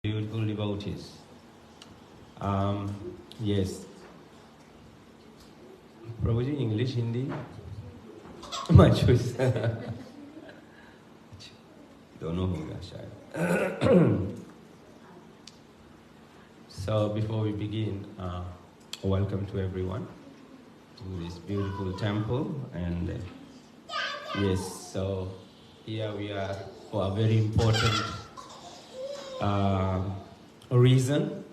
Beautiful devotees. Yes. Prabhuji, English, Hindi? My choice. दोनों होगा शायद. So before we begin, welcome to everyone to this beautiful temple. And yes, so here we are for a very important reason.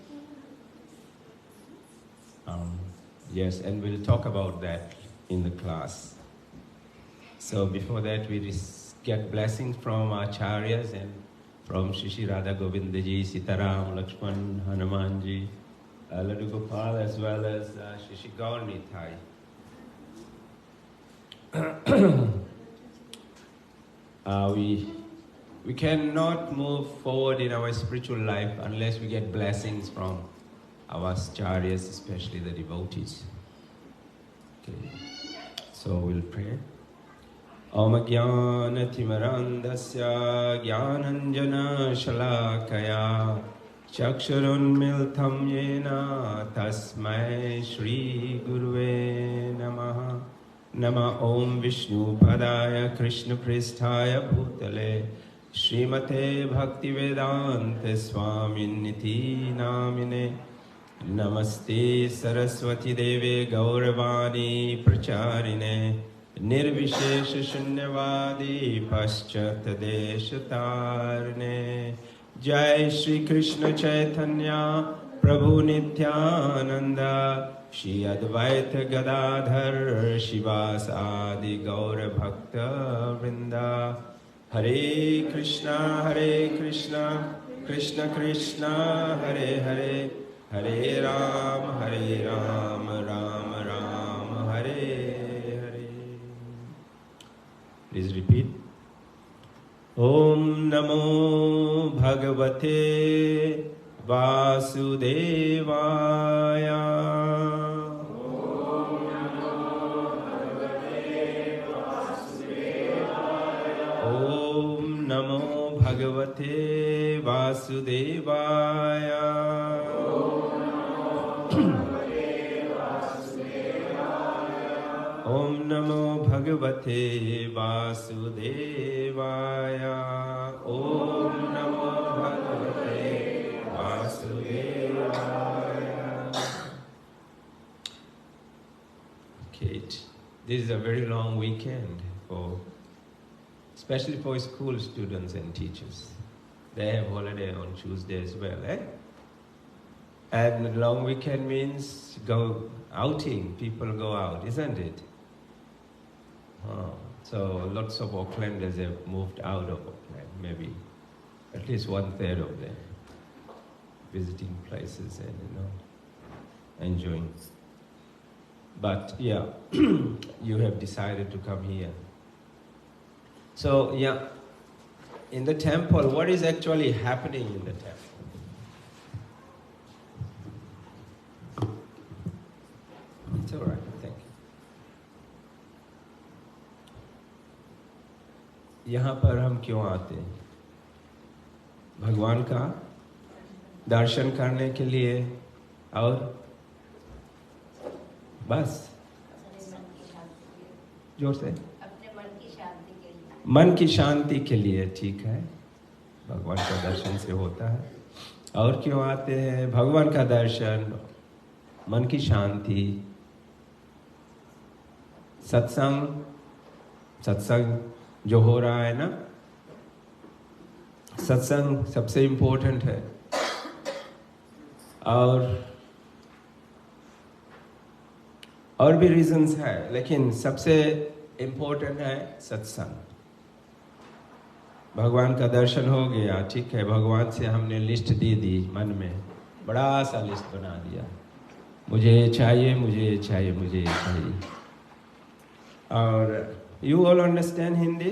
Yes, and we'll talk about that in the class. So before that, we get blessings from Acharyas and from Shri Radha Govinda ji, Sitaram, Lakshman, Hanuman ji, Laddu Gopal, as well as Shri Gaur Nitai. We cannot move forward in our spiritual life unless we get blessings from our acharyas, especially the devotees. Okay, so we'll pray. Om Jnana-timirandasya Jnananjana Shalakaya Chakshurunmiltam Yena Tasmai Shri Guruve Namaha. Nama Om Vishnu Padaya Krishna Pristhaya Bhutale Srimate Bhaktivedanta Swaminiti Namine. Namaste Saraswati Deve Gauravani Pracharine Nirvishesha Shunyavadi Paschatadeshatarne. Jai Shri Krishna Chaitanya Prabhu Nityananda Shri Advaita Gadadhar Shivasadi Gaura Bhakta Vrinda. Hare Krishna, Krishna Krishna, Hare Hare, Hare Ram, Ram Ram, Hare Hare. Please repeat. Om Namo Bhagavate Vasudevaya. Om Namo Bhagavate Vasudevaya. Om Namo Bhagavate Vasudevaya. Om Namo Bhagavate Vasudevaya. Okay, this is a very long weekend especially for school students and teachers. They have holiday on Tuesday as well, eh? And long weekend means go outing, people go out, isn't it? So lots of Aucklanders have moved out of Auckland, maybe at least 1/3 of them, visiting places and, enjoying. But yeah, you have decided to come here. So yeah, in the temple, what is actually happening in the temple? It's all right, thank you. यहाँ पर हम क्यों आते हैं? भगवान का दर्शन करने के लिए और बस जोर से मन की शांति के लिए, ठीक है, भगवान का दर्शन से होता है। और क्यों आते हैं? भगवान का दर्शन, मन की शांति, सत्संग जो हो रहा है ना, सत्संग सबसे इम्पोर्टेंट है। और भी रीजंस है, लेकिन सबसे इम्पोर्टेंट है सत्संग। भगवान का दर्शन हो गया, ठीक है, भगवान से हमने लिस्ट दे दी, मन में बड़ा सा लिस्ट बना दिया, मुझे ये चाहिए, मुझे ये चाहिए, मुझे ये चाहिए। और you all understand Hindi?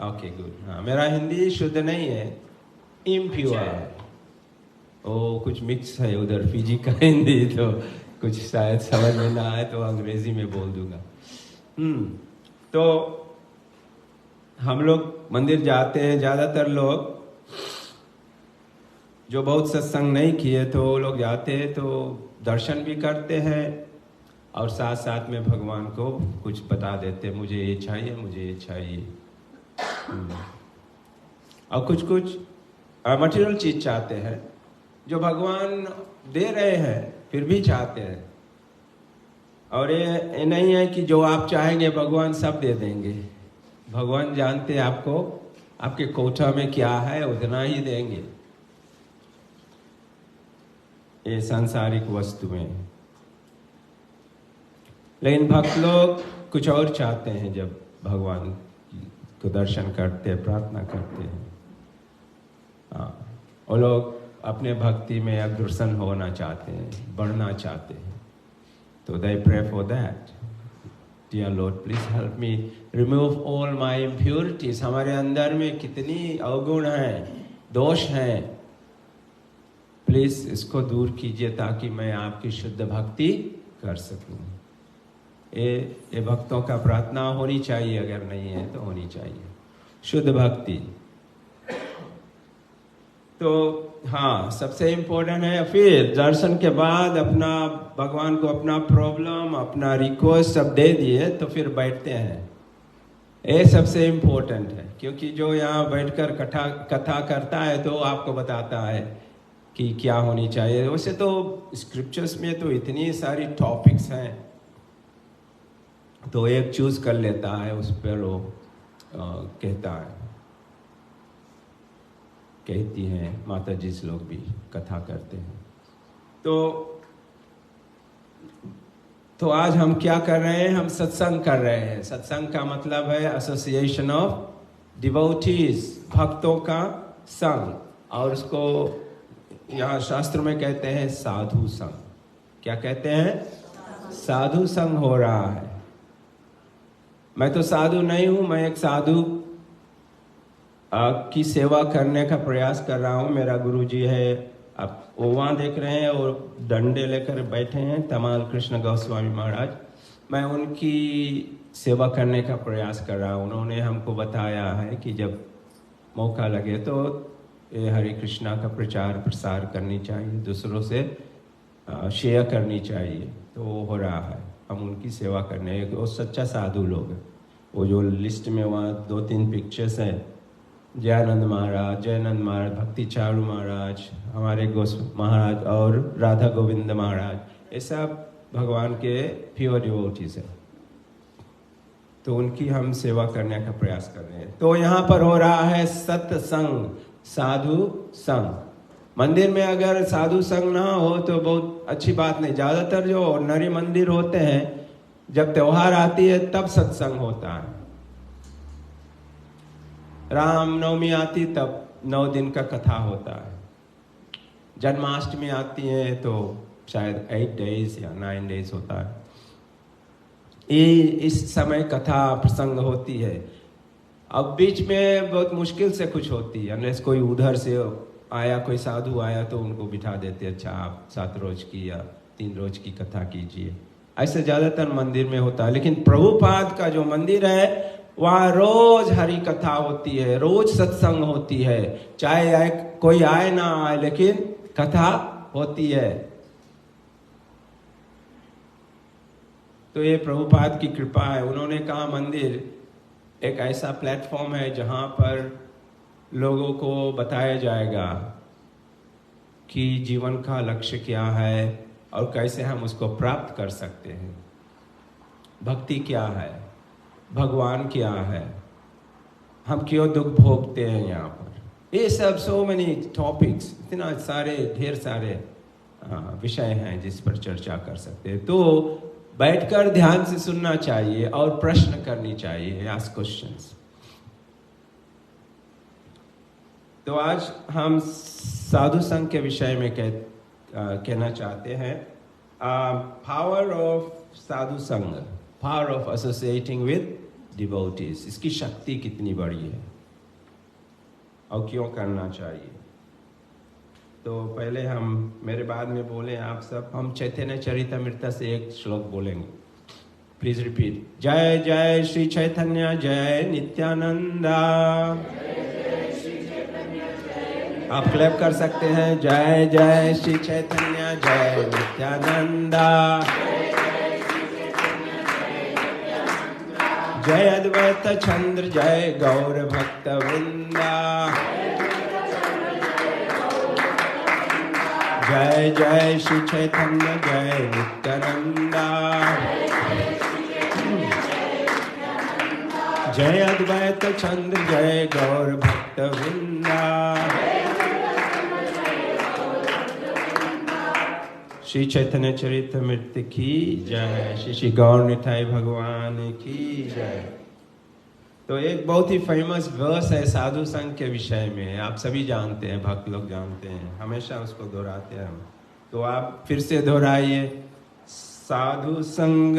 Okay good. हाँ, मेरा हिंदी शुद्ध नहीं है, इम्प्योर। ओ कुछ मिक्स है उधर, फिजी का हिंदी, तो कुछ शायद समझ में ना आए तो अंग्रेजी में बोल दूंगा। तो हम लोग मंदिर जाते हैं, ज़्यादातर लोग जो बहुत सत्संग नहीं किए तो वो लोग जाते हैं तो दर्शन भी करते हैं और साथ साथ में भगवान को कुछ बता देते, मुझे ये चाहिए, मुझे ये चाहिए। और कुछ कुछ मटेरियल चीज चाहते हैं जो भगवान दे रहे हैं फिर भी चाहते हैं। और ये नहीं है कि जो आप चाहेंगे भगवान सब दे देंगे। भगवान जानते हैं आपको, आपके कोठा में क्या है उतना ही देंगे। ये सांसारिक वस्तु में, लेकिन भक्त लोग कुछ और चाहते हैं। जब भगवान को दर्शन करते हैं, प्रार्थना करते हैं, वो लोग अपने भक्ति में अग्रसर होना चाहते हैं, बढ़ना चाहते हैं। तो they pray for that. Dear Lord, please help me remove all my impurities. हमारे अंदर में कितनी अवगुण हैं, दोष हैं, प्लीज इसको दूर कीजिए ताकि मैं आपकी शुद्ध भक्ति कर सकूं। ये भक्तों का प्रार्थना होनी चाहिए, अगर नहीं है तो होनी चाहिए शुद्ध भक्ति। तो हाँ, सबसे इम्पोर्टेंट है। फिर दर्शन के बाद अपना भगवान को अपना प्रॉब्लम, अपना रिक्वेस्ट सब दे दिए तो फिर बैठते हैं। ये सबसे इम्पोर्टेंट है, क्योंकि जो यहाँ बैठकर कथा करता है तो आपको बताता है कि क्या होनी चाहिए। वैसे तो स्क्रिप्चर्स में तो इतनी सारी टॉपिक्स हैं, तो एक चूज कर लेता है, उस पर वो कहता है, कहती हैं माता जी लोग भी कथा करते हैं। तो आज हम क्या कर रहे हैं? हम सत्संग कर रहे हैं। सत्संग का मतलब है एसोसिएशन ऑफ डिवोटीज, भक्तों का संग, और उसको यहाँ शास्त्र में कहते हैं साधु संग। क्या कहते हैं? साधु संग हो रहा है। मैं तो साधु नहीं हूं, मैं एक साधु की सेवा करने का प्रयास कर रहा हूं। मेरा गुरुजी है, आप वो वहाँ देख रहे हैं, और डंडे लेकर बैठे हैं, तमाल कृष्ण गोस्वामी महाराज। मैं उनकी सेवा करने का प्रयास कर रहा हूँ। उन्होंने हमको बताया है कि जब मौका लगे तो ये हरे कृष्णा का प्रचार प्रसार करनी चाहिए, दूसरों से शेयर करनी चाहिए। तो वो हो रहा है, हम उनकी सेवा करने। वो सच्चा साधु लोग हैं। वो जो लिस्ट में वहाँ 2-3 पिक्चर्स हैं, जयानंद महाराज, जयानंद महाराज, भक्ति चारू महाराज, हमारे गोस्व महाराज और राधा गोविंद महाराज, ये सब भगवान के प्योर डिवोटीज हैं। तो उनकी हम सेवा करने का प्रयास कर रहे हैं। तो यहाँ पर हो रहा है सत्संग, साधु संग। मंदिर में अगर साधु संग ना हो तो बहुत अच्छी बात नहीं। ज्यादातर जो ऑर्डिनरी मंदिर होते हैं, जब त्योहार आती है तब सत्संग होता है। रामनवमी आती तब 9 दिन का कथा होता है। जन्माष्टमी आती है तो शायद 8 डेज या 9 डेज होता है। इस समय कथा प्रसंग होती है। अब बीच में बहुत मुश्किल से कुछ होती है, अनलेस कोई उधर से आया, कोई साधु आया तो उनको बिठा देते, अच्छा आप 7 रोज की या 3 रोज की कथा कीजिए। ऐसे ज्यादातर मंदिर में होता है। लेकिन प्रभुपाद का जो मंदिर है वहाँ रोज हरि कथा होती है, रोज सत्संग होती है, चाहे कोई आए ना आए, लेकिन कथा होती है। तो ये प्रभुपाद की कृपा है। उन्होंने कहा मंदिर एक ऐसा प्लेटफॉर्म है जहाँ पर लोगों को बताया जाएगा कि जीवन का लक्ष्य क्या है और कैसे हम उसको प्राप्त कर सकते हैं। भक्ति क्या है, भगवान क्या है, हम क्यों दुख भोगते हैं यहाँ पर। ये सब सो मेनी टॉपिक्स, इतना सारे ढेर सारे विषय हैं जिस पर चर्चा कर सकते हैं। तो बैठकर ध्यान से सुनना चाहिए और प्रश्न करनी चाहिए, आस्क क्वेश्चंस। तो आज हम साधु संघ के विषय में कहना चाहते हैं। पावर ऑफ साधु संघ, power of associating with devotees, इसकी शक्ति कितनी बड़ी है और क्यों करना चाहिए। तो पहले हम, मेरे बाद में बोले आप सब, हम चैतन्य चरितमृत से एक श्लोक बोलेंगे। Please repeat. जय जय श्री चैतन्य जय नित्यानंदा, आप क्लैप कर सकते हैं। जय जय श्री चैतन्य जय नित्यानंदा, जय अद्वैत चंद्र जय गौर भक्त वृंदा, जय जय श्री चैतन्य जय नित्यानंदा, जय अद्वैत चंद्र जय गौर भक्त वृंदा। श्री चैतन्य चरितमृत की जय, श्री श्री गौर निताई भगवान की जय। तो एक बहुत ही फेमस वर्स है साधु संघ के विषय में, आप सभी जानते हैं, भक्त लोग जानते हैं, हमेशा उसको दोहराते हैं हम। तो आप फिर से दोहराइए। साधु संग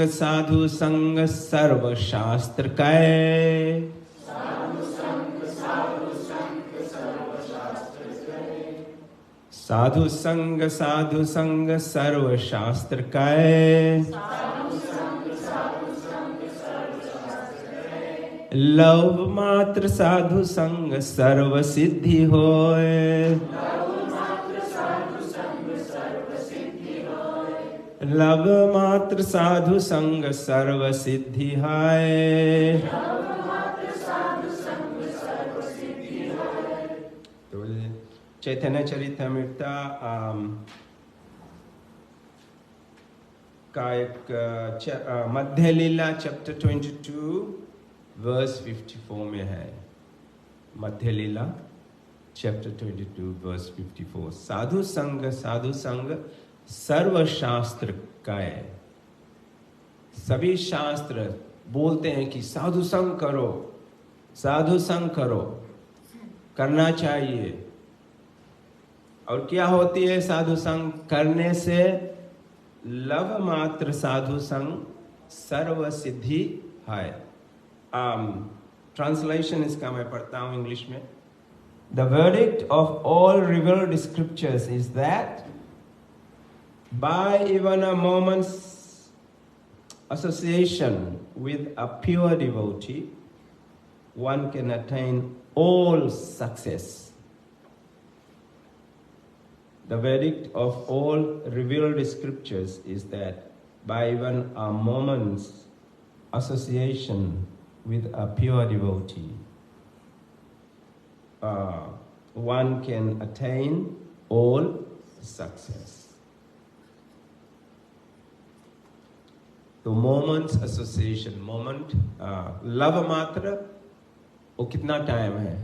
सर्व शास्त्र कै, साधु संग सर्व शास्त्र कै, लव मात्र साधु संग सर्व सिद्धि होय, लव मात्र साधु संग सर्व सिद्धि है। तो चैतन्य चरितमृत का एक मध्य लीला चैप्टर 22 वर्स 54 में है। मध्य लीला चैप्टर 22 वर्स 54, साधु संग सर्व शास्त्र कै। सभी शास्त्र बोलते हैं कि साधु संग करो, साधु संग करो, करना चाहिए। और क्या होती है साधु संग करने से? लव मात्र साधु संग सर्व सिद्धि है। ट्रांसलेशन इसका मैं पढ़ता हूं इंग्लिश में। The verdict of all revealed scriptures is that by even a moment's association with a pure devotee, one can attain all success. The verdict of all revealed scriptures is that by even a moment's association with a pure devotee, one can attain all success. तो moments association, moment love मात्र वो कितना time है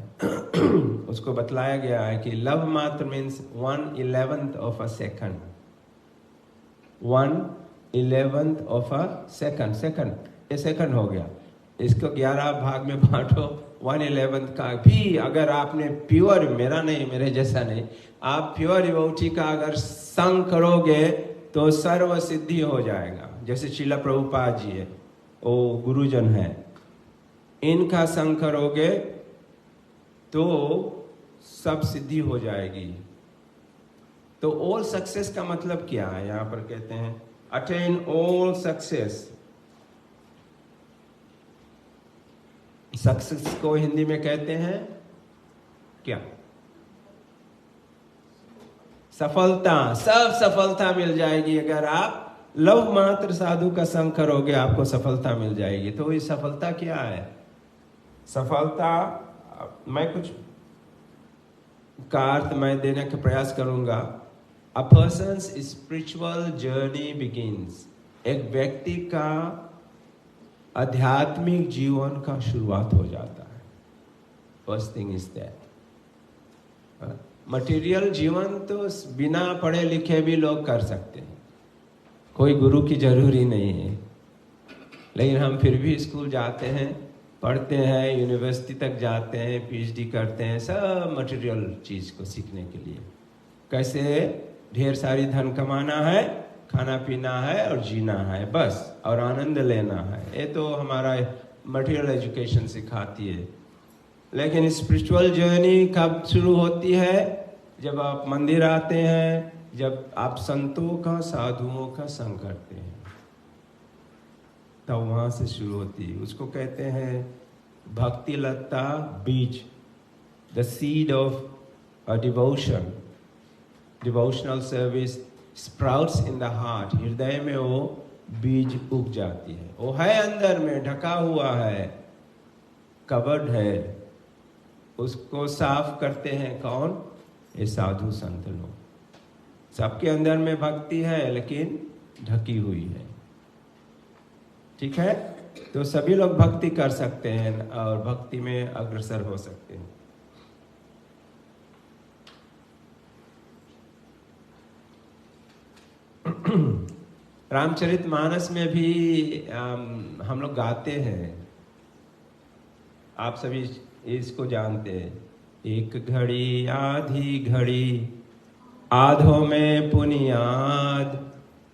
उसको बतलाया गया है कि लव मात्र means 1/11 of a second, 1/11 of a second. ये सेकंड हो गया, इसको 11 भाग में बांटो, 1/11 का भी अगर आपने प्योर, मेरा नहीं, मेरे जैसा नहीं, आप प्योर डिवोटी का अगर संग करोगे तो सर्व सिद्धि हो जाएगा। जैसे श्रील प्रभुपाद जी है, वो गुरुजन है, इनका संग करोगे तो सब सिद्धि हो जाएगी। तो ऑल सक्सेस का मतलब क्या है? यहां पर कहते हैं अटेन ऑल सक्सेस। सक्सेस को हिंदी में कहते हैं क्या? सफलता। सब सफलता मिल जाएगी अगर आप लव मात्र साधु का संग करोगे, आपको सफलता मिल जाएगी। तो ये सफलता क्या है? सफलता, मैं कुछ का अर्थ मैं देने का प्रयास करूंगा। A person's spiritual journey begins, एक व्यक्ति का आध्यात्मिक जीवन का शुरुआत हो जाता है। First thing is that material जीवन तो बिना पढ़े लिखे भी लोग कर सकते हैं, कोई गुरु की जरूरी नहीं है। लेकिन हम फिर भी स्कूल जाते हैं, पढ़ते हैं, यूनिवर्सिटी तक जाते हैं, पीएचडी करते हैं, सब मटेरियल चीज को सीखने के लिए। कैसे ढेर सारी धन कमाना है, खाना पीना है और जीना है बस, और आनंद लेना है, ये तो हमारा मटेरियल एजुकेशन सिखाती है। लेकिन स्पिरिचुअल जर्नी कब शुरू होती है? जब आप मंदिर आते हैं, जब आप संतों का, साधुओं का संग करते हैं, तब वहां से शुरू होती है। उसको कहते हैं भक्ति लता बीज, the seed of a devotional service sprouts in the heart. हृदय में वो बीज उग जाती है, वो है अंदर में, ढका हुआ है, कवर्ड है, उसको साफ करते हैं कौन? ये साधु संत लोग। सबके अंदर में भक्ति है लेकिन ढकी हुई है। ठीक है, तो सभी लोग भक्ति कर सकते हैं और भक्ति में अग्रसर हो सकते हैं। रामचरितमानस में भी हम लोग गाते हैं, आप सभी इसको जानते हैं। एक घड़ी आधी घड़ी आधों में पुनियाद,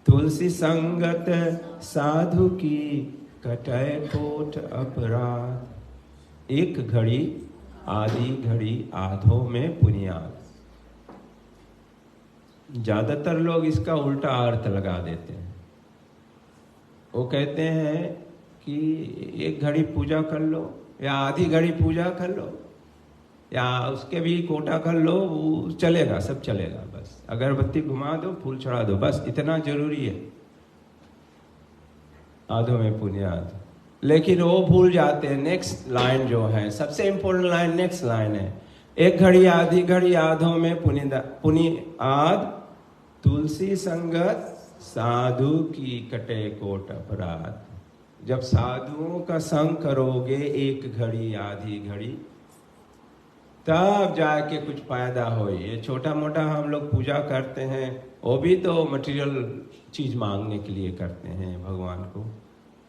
तुलसी संगत साधु की कटय कोट अपराध। एक घड़ी आधी घड़ी आधों में पुनियाद। ज्यादातर लोग इसका उल्टा अर्थ लगा देते हैं। वो कहते हैं कि एक घड़ी पूजा कर लो या आधी घड़ी पूजा कर लो या उसके भी कोटा कर लो, वो चलेगा, सब चलेगा। बस अगरबत्ती घुमा दो, फूल चढ़ा दो, बस इतना जरूरी है। आधों में पुनियाद। लेकिन वो भूल जाते हैं नेक्स्ट लाइन जो है, सबसे इंपॉर्टेंट लाइन नेक्स्ट लाइन है। एक घड़ी आधी घड़ी आधों में पुनियाद, तुलसी संगत साधु की कटे कोट अपराध। जब साधुओं का संग करोगे एक घड़ी आधी घड़ी, तब जाके कुछ फायदा हो। ये छोटा मोटा हम लोग पूजा करते हैं, वो भी तो मटेरियल चीज मांगने के लिए करते हैं, भगवान को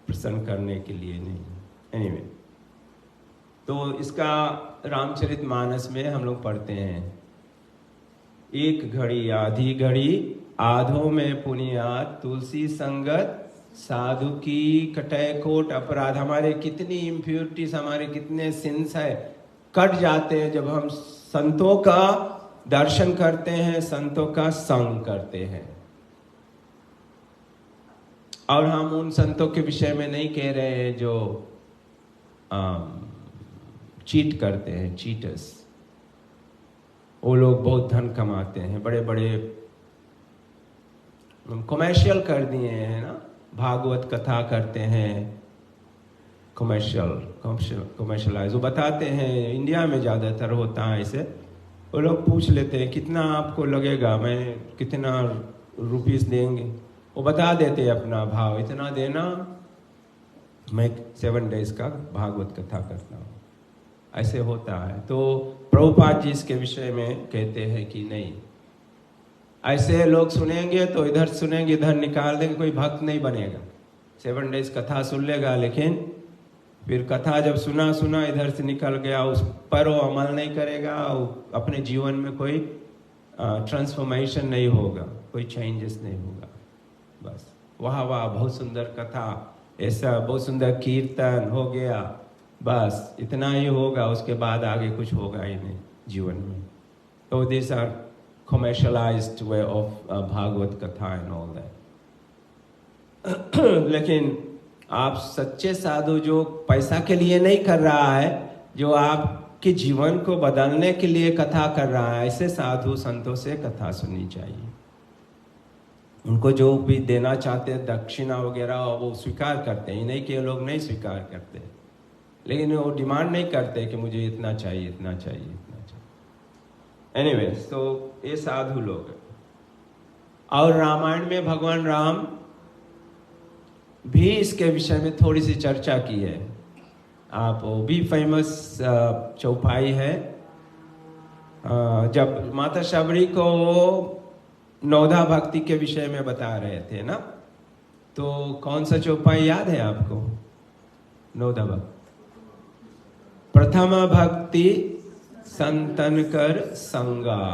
प्रसन्न करने के लिए नहीं। एनीवे, तो इसका रामचरितमानस में हम लोग पढ़ते हैं, एक घड़ी आधी घड़ी आधों में पुनियाद, तुलसी संगत साधु की कटय कोट अपराध। हमारे कितनी इम्प्योरिटीज, हमारे कितने सिंस है, कट जाते हैं जब हम संतों का दर्शन करते हैं, संतों का संग करते हैं। और हम उन संतों के विषय में नहीं कह रहे हैं जो चीट करते हैं, चीटर्स। वो लोग बहुत धन कमाते हैं, बड़े बड़े कमर्शियल कर दिए हैं ना, भागवत कथा करते हैं, कमर्शियलाइज। वो बताते हैं, इंडिया में ज़्यादातर होता है ऐसे। वो लोग पूछ लेते हैं कितना आपको लगेगा, मैं कितना रुपीस देंगे, वो बता देते हैं अपना भाव, इतना देना, मैं 7 डेज का भागवत कथा करता हूँ। ऐसे होता है। तो प्रभुपाद जी इसके विषय में कहते हैं कि नहीं, ऐसे लोग सुनेंगे तो इधर सुनेंगे, इधर निकाल देंगे, कोई भक्त नहीं बनेगा। 7 डेज कथा सुन लेगा, लेकिन फिर कथा जब सुना इधर से निकल गया, उस पर वो अमल नहीं करेगा, अपने जीवन में कोई ट्रांसफॉर्मेशन नहीं होगा, कोई चेंजेस नहीं होगा। बस वाह वाह, बहुत सुंदर कथा, ऐसा बहुत सुंदर कीर्तन हो गया, बस इतना ही होगा, उसके बाद आगे कुछ होगा ही नहीं जीवन में। तो this are commercialized way of Bhagwat katha and all that. लेकिन आप सच्चे साधु जो पैसा के लिए नहीं कर रहा है, जो आपके जीवन को बदलने के लिए कथा कर रहा है, ऐसे साधु संतों से कथा सुननी चाहिए। उनको जो भी देना चाहते हैं, दक्षिणा वगैरह, वो स्वीकार करते हैं। नहीं कि लोग नहीं स्वीकार करते, लेकिन वो डिमांड नहीं करते कि मुझे इतना चाहिए, इतना चाहिए, इतना चाहिए। एनीवे, तो ये साधु लोग। और रामायण में भगवान राम भी इसके विषय में थोड़ी सी चर्चा की है। आप वो भी फेमस चौपाई है, जब माता शबरी को नौधा भक्ति के विषय में बता रहे थे ना, तो कौन सा चौपाई याद है आपको? नौधा भक्ति। प्रथम भक्ति संतन कर संगा,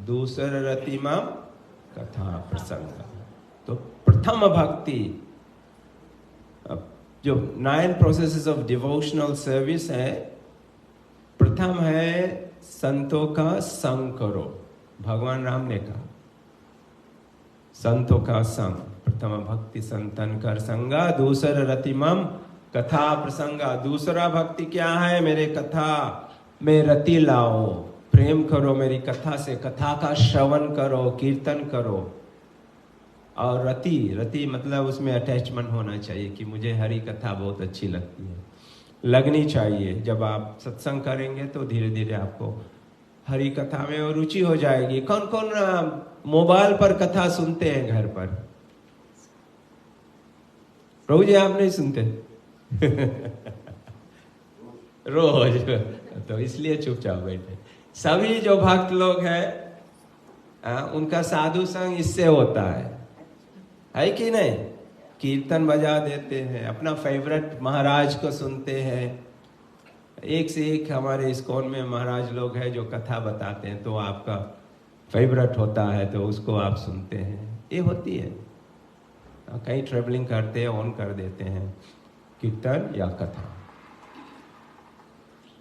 दूसर रतिमा कथा प्रसंगा। तो प्रथम भक्ति, जो 9 प्रोसेसेस ऑफ डिवोशनल सर्विस है, प्रथम है संतों का संग करो। भगवान राम ने कहा संतों का संग, प्रथम भक्ति संतन कर संगा, दूसर रतिमम कथा प्रसंगा। दूसरा भक्ति क्या है? मेरे कथा में रति लाओ, प्रेम करो मेरी कथा से, कथा का श्रवण करो, कीर्तन करो। और रति मतलब उसमें अटैचमेंट होना चाहिए कि मुझे हरि कथा बहुत अच्छी लगती है, लगनी चाहिए। जब आप सत्संग करेंगे तो धीरे धीरे आपको हरि कथा में और रुचि हो जाएगी। कौन कौन मोबाइल पर कथा सुनते हैं घर पर? प्रभु जी आप नहीं सुनते? रोज तो इसलिए चुपचाप बैठे। सभी जो भक्त लोग हैं उनका साधु संग इससे होता है कि नहीं? कीर्तन बजा देते हैं, अपना फेवरेट महाराज को सुनते हैं। एक से एक हमारे इस्कॉन में महाराज लोग हैं जो कथा बताते हैं, तो आपका फेवरेट होता है तो उसको आप सुनते हैं। ये होती है, कहीं ट्रेवलिंग करते हैं ऑन कर देते हैं कीर्तन या कथा।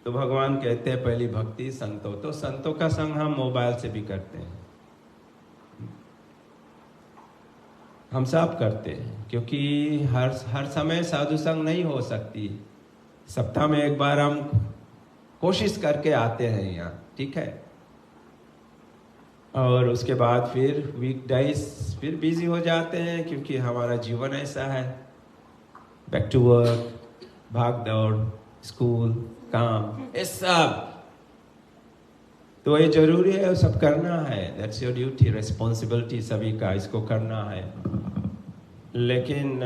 तो भगवान कहते हैं पहली भक्ति संतों। तो संतों का संग हम मोबाइल से भी करते हैं, हम सब करते हैं, क्योंकि हर समय साधु संग नहीं हो सकती। सप्ताह में एक बार हम कोशिश करके आते हैं यहाँ, ठीक है। और उसके बाद फिर वीकडेज फिर बिजी हो जाते हैं, क्योंकि हमारा जीवन ऐसा है, बैक टू वर्क, भाग दौड़, स्कूल, काम, ये सब। तो ये जरूरी है, सब करना है। दैट्स योर ड्यूटी, रिस्पॉन्सिबिलिटी सभी का, इसको करना है। लेकिन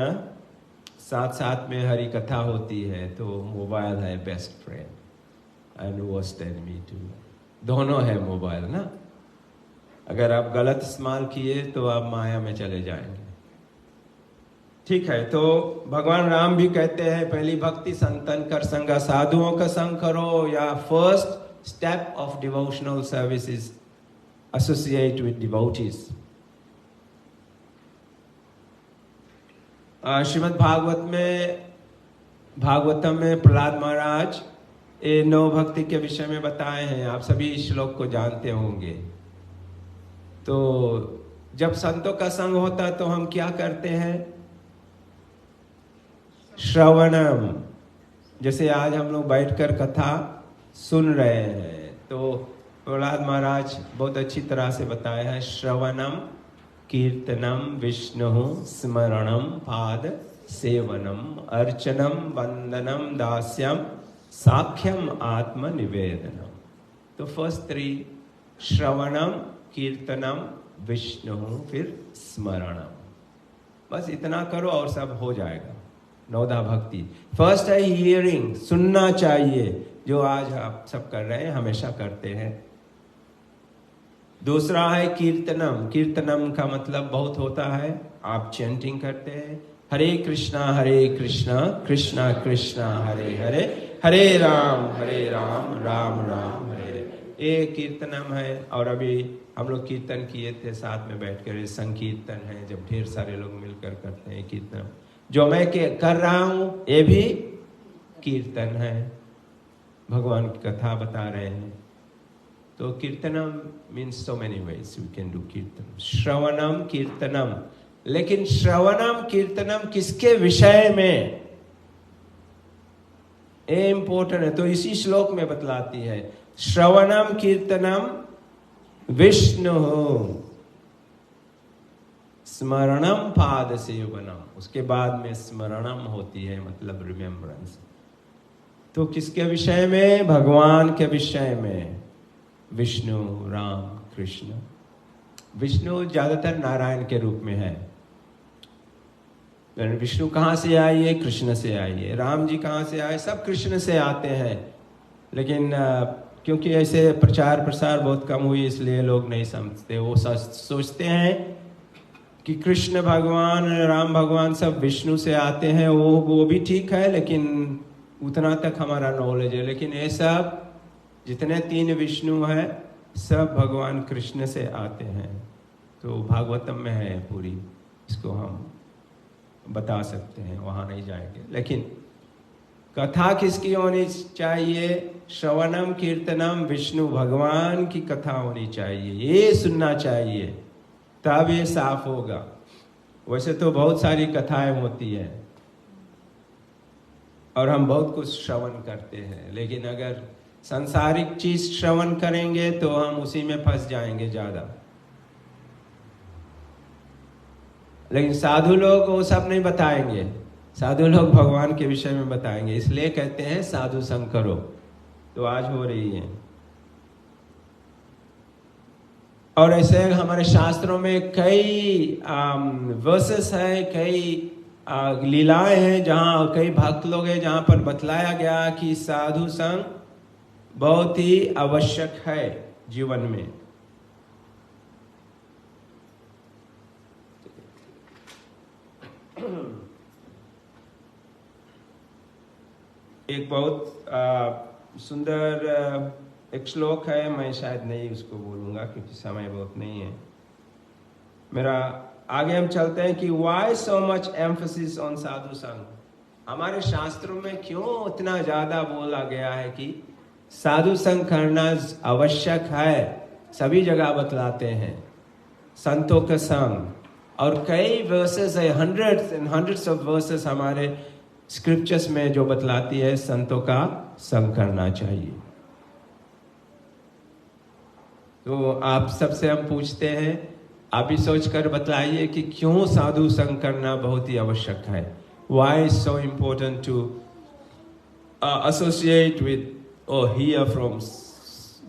साथ साथ में हरि कथा होती है, तो मोबाइल है best friend and worst enemy too. दोनों है मोबाइल ना। अगर आप गलत इस्तेमाल किए तो आप माया में चले जाएंगे, ठीक है। तो भगवान राम भी कहते हैं पहली भक्ति संतन कर संगा, साधुओं का संग करो। या first step of devotional service is associate with devotees. Shrimad Bhagavatam में प्रहलाद महाराज ये 9 भक्ति के विषय में बताए हैं। आप सभी श्लोक को जानते होंगे। तो जब संतों का संग होता तो हम क्या करते हैं? श्रवणम। जैसे आज हम लोग बैठकर कथा सुन रहे हैं, तो प्रहलाद महाराज बहुत अच्छी तरह से बताया है। श्रवणम कीर्तनम विष्णु स्मरणम पाद सेवनम अर्चनम वंदनम दास्यम साख्यम आत्म निवेदनम। तो फर्स्ट 3 श्रवणम, कीर्तनम, विष्णु, फिर स्मरणम। बस इतना करो और सब हो जाएगा। 9दा भक्ति। फर्स्ट है हियरिंग, सुनना चाहिए, जो आज आप सब कर रहे हैं, हमेशा करते हैं। दूसरा है कीर्तनम। कीर्तनम का मतलब बहुत होता है, आप चैंटिंग करते हैं, हरे कृष्णा कृष्णा कृष्णा हरे हरे, हरे राम राम राम हरे। ये कीर्तनम है। और अभी हम लोग कीर्तन किए थे साथ में बैठकर, ये संकीर्तन है, जब ढेर सारे लोग मिलकर करते हैं कीर्तन। जो मैं कर रहा हूं ये भी कीर्तन है, भगवान की कथा बता रहे हैं। तो kirtanam means so many ways we can do kirtan. श्रवणम कीर्तनम। लेकिन श्रवणम कीर्तनम किसके विषय में, ये इंपॉर्टेंट है। तो इसी श्लोक में बतलाती है, श्रवणम कीर्तनम विष्णु स्मरणम पाद सेवनम। उसके बाद में स्मरणम होती है, मतलब रिमेम्बरेंस। तो किसके विषय में? भगवान के विषय में। विष्णु, राम, कृष्ण। विष्णु ज्यादातर नारायण के रूप में है। विष्णु कहाँ से आई है? कृष्ण से आई है। राम जी कहाँ से आए? सब कृष्ण से आते हैं। लेकिन क्योंकि ऐसे प्रचार प्रसार बहुत कम हुई, इसलिए लोग नहीं समझते। वो सोचते हैं कि कृष्ण भगवान, राम भगवान सब विष्णु से आते हैं। वो भी ठीक है, लेकिन उतना तक हमारा नॉलेज है। लेकिन ये सब जितने 3 विष्णु हैं, सब भगवान कृष्ण से आते हैं। तो भागवतम में है पूरी, इसको हम बता सकते हैं, वहां नहीं जाएंगे। लेकिन कथा किसकी होनी चाहिए? श्रवणम कीर्तनम विष्णु, भगवान की कथा होनी चाहिए, ये सुनना चाहिए, तब ये साफ होगा। वैसे तो बहुत सारी कथाएं होती है और हम बहुत कुछ श्रवण करते हैं, लेकिन अगर सांसारिक चीज श्रवण करेंगे तो हम उसी में फंस जाएंगे ज्यादा। लेकिन साधु लोग वो सब नहीं बताएंगे, साधु लोग भगवान के विषय में बताएंगे, इसलिए कहते हैं साधु संग करो। तो आज हो रही है। और ऐसे हमारे शास्त्रों में कई वर्सेस है, कई लीलाएं हैं, जहाँ कई भक्त लोग हैं जहाँ पर बतलाया गया कि साधु संग बहुत ही आवश्यक है जीवन में। एक बहुत सुंदर एक श्लोक है, मैं शायद नहीं उसको बोलूंगा क्योंकि समय बहुत नहीं है मेरा। आगे हम चलते हैं कि why so much emphasis on sadhu sang. हमारे शास्त्रों में क्यों इतना ज्यादा बोला गया है कि साधु संग करना आवश्यक है। सभी जगह बतलाते हैं संतों का संग, और कई वर्सेस है, hundreds and hundreds of versus हमारे स्क्रिप्चर्स में जो बतलाती है संतों का संग करना चाहिए। तो आप सबसे हम पूछते हैं, आप भी सोचकर बतलाइए कि क्यों साधु संग करना बहुत ही आवश्यक है। Why is so important to associate with or hear from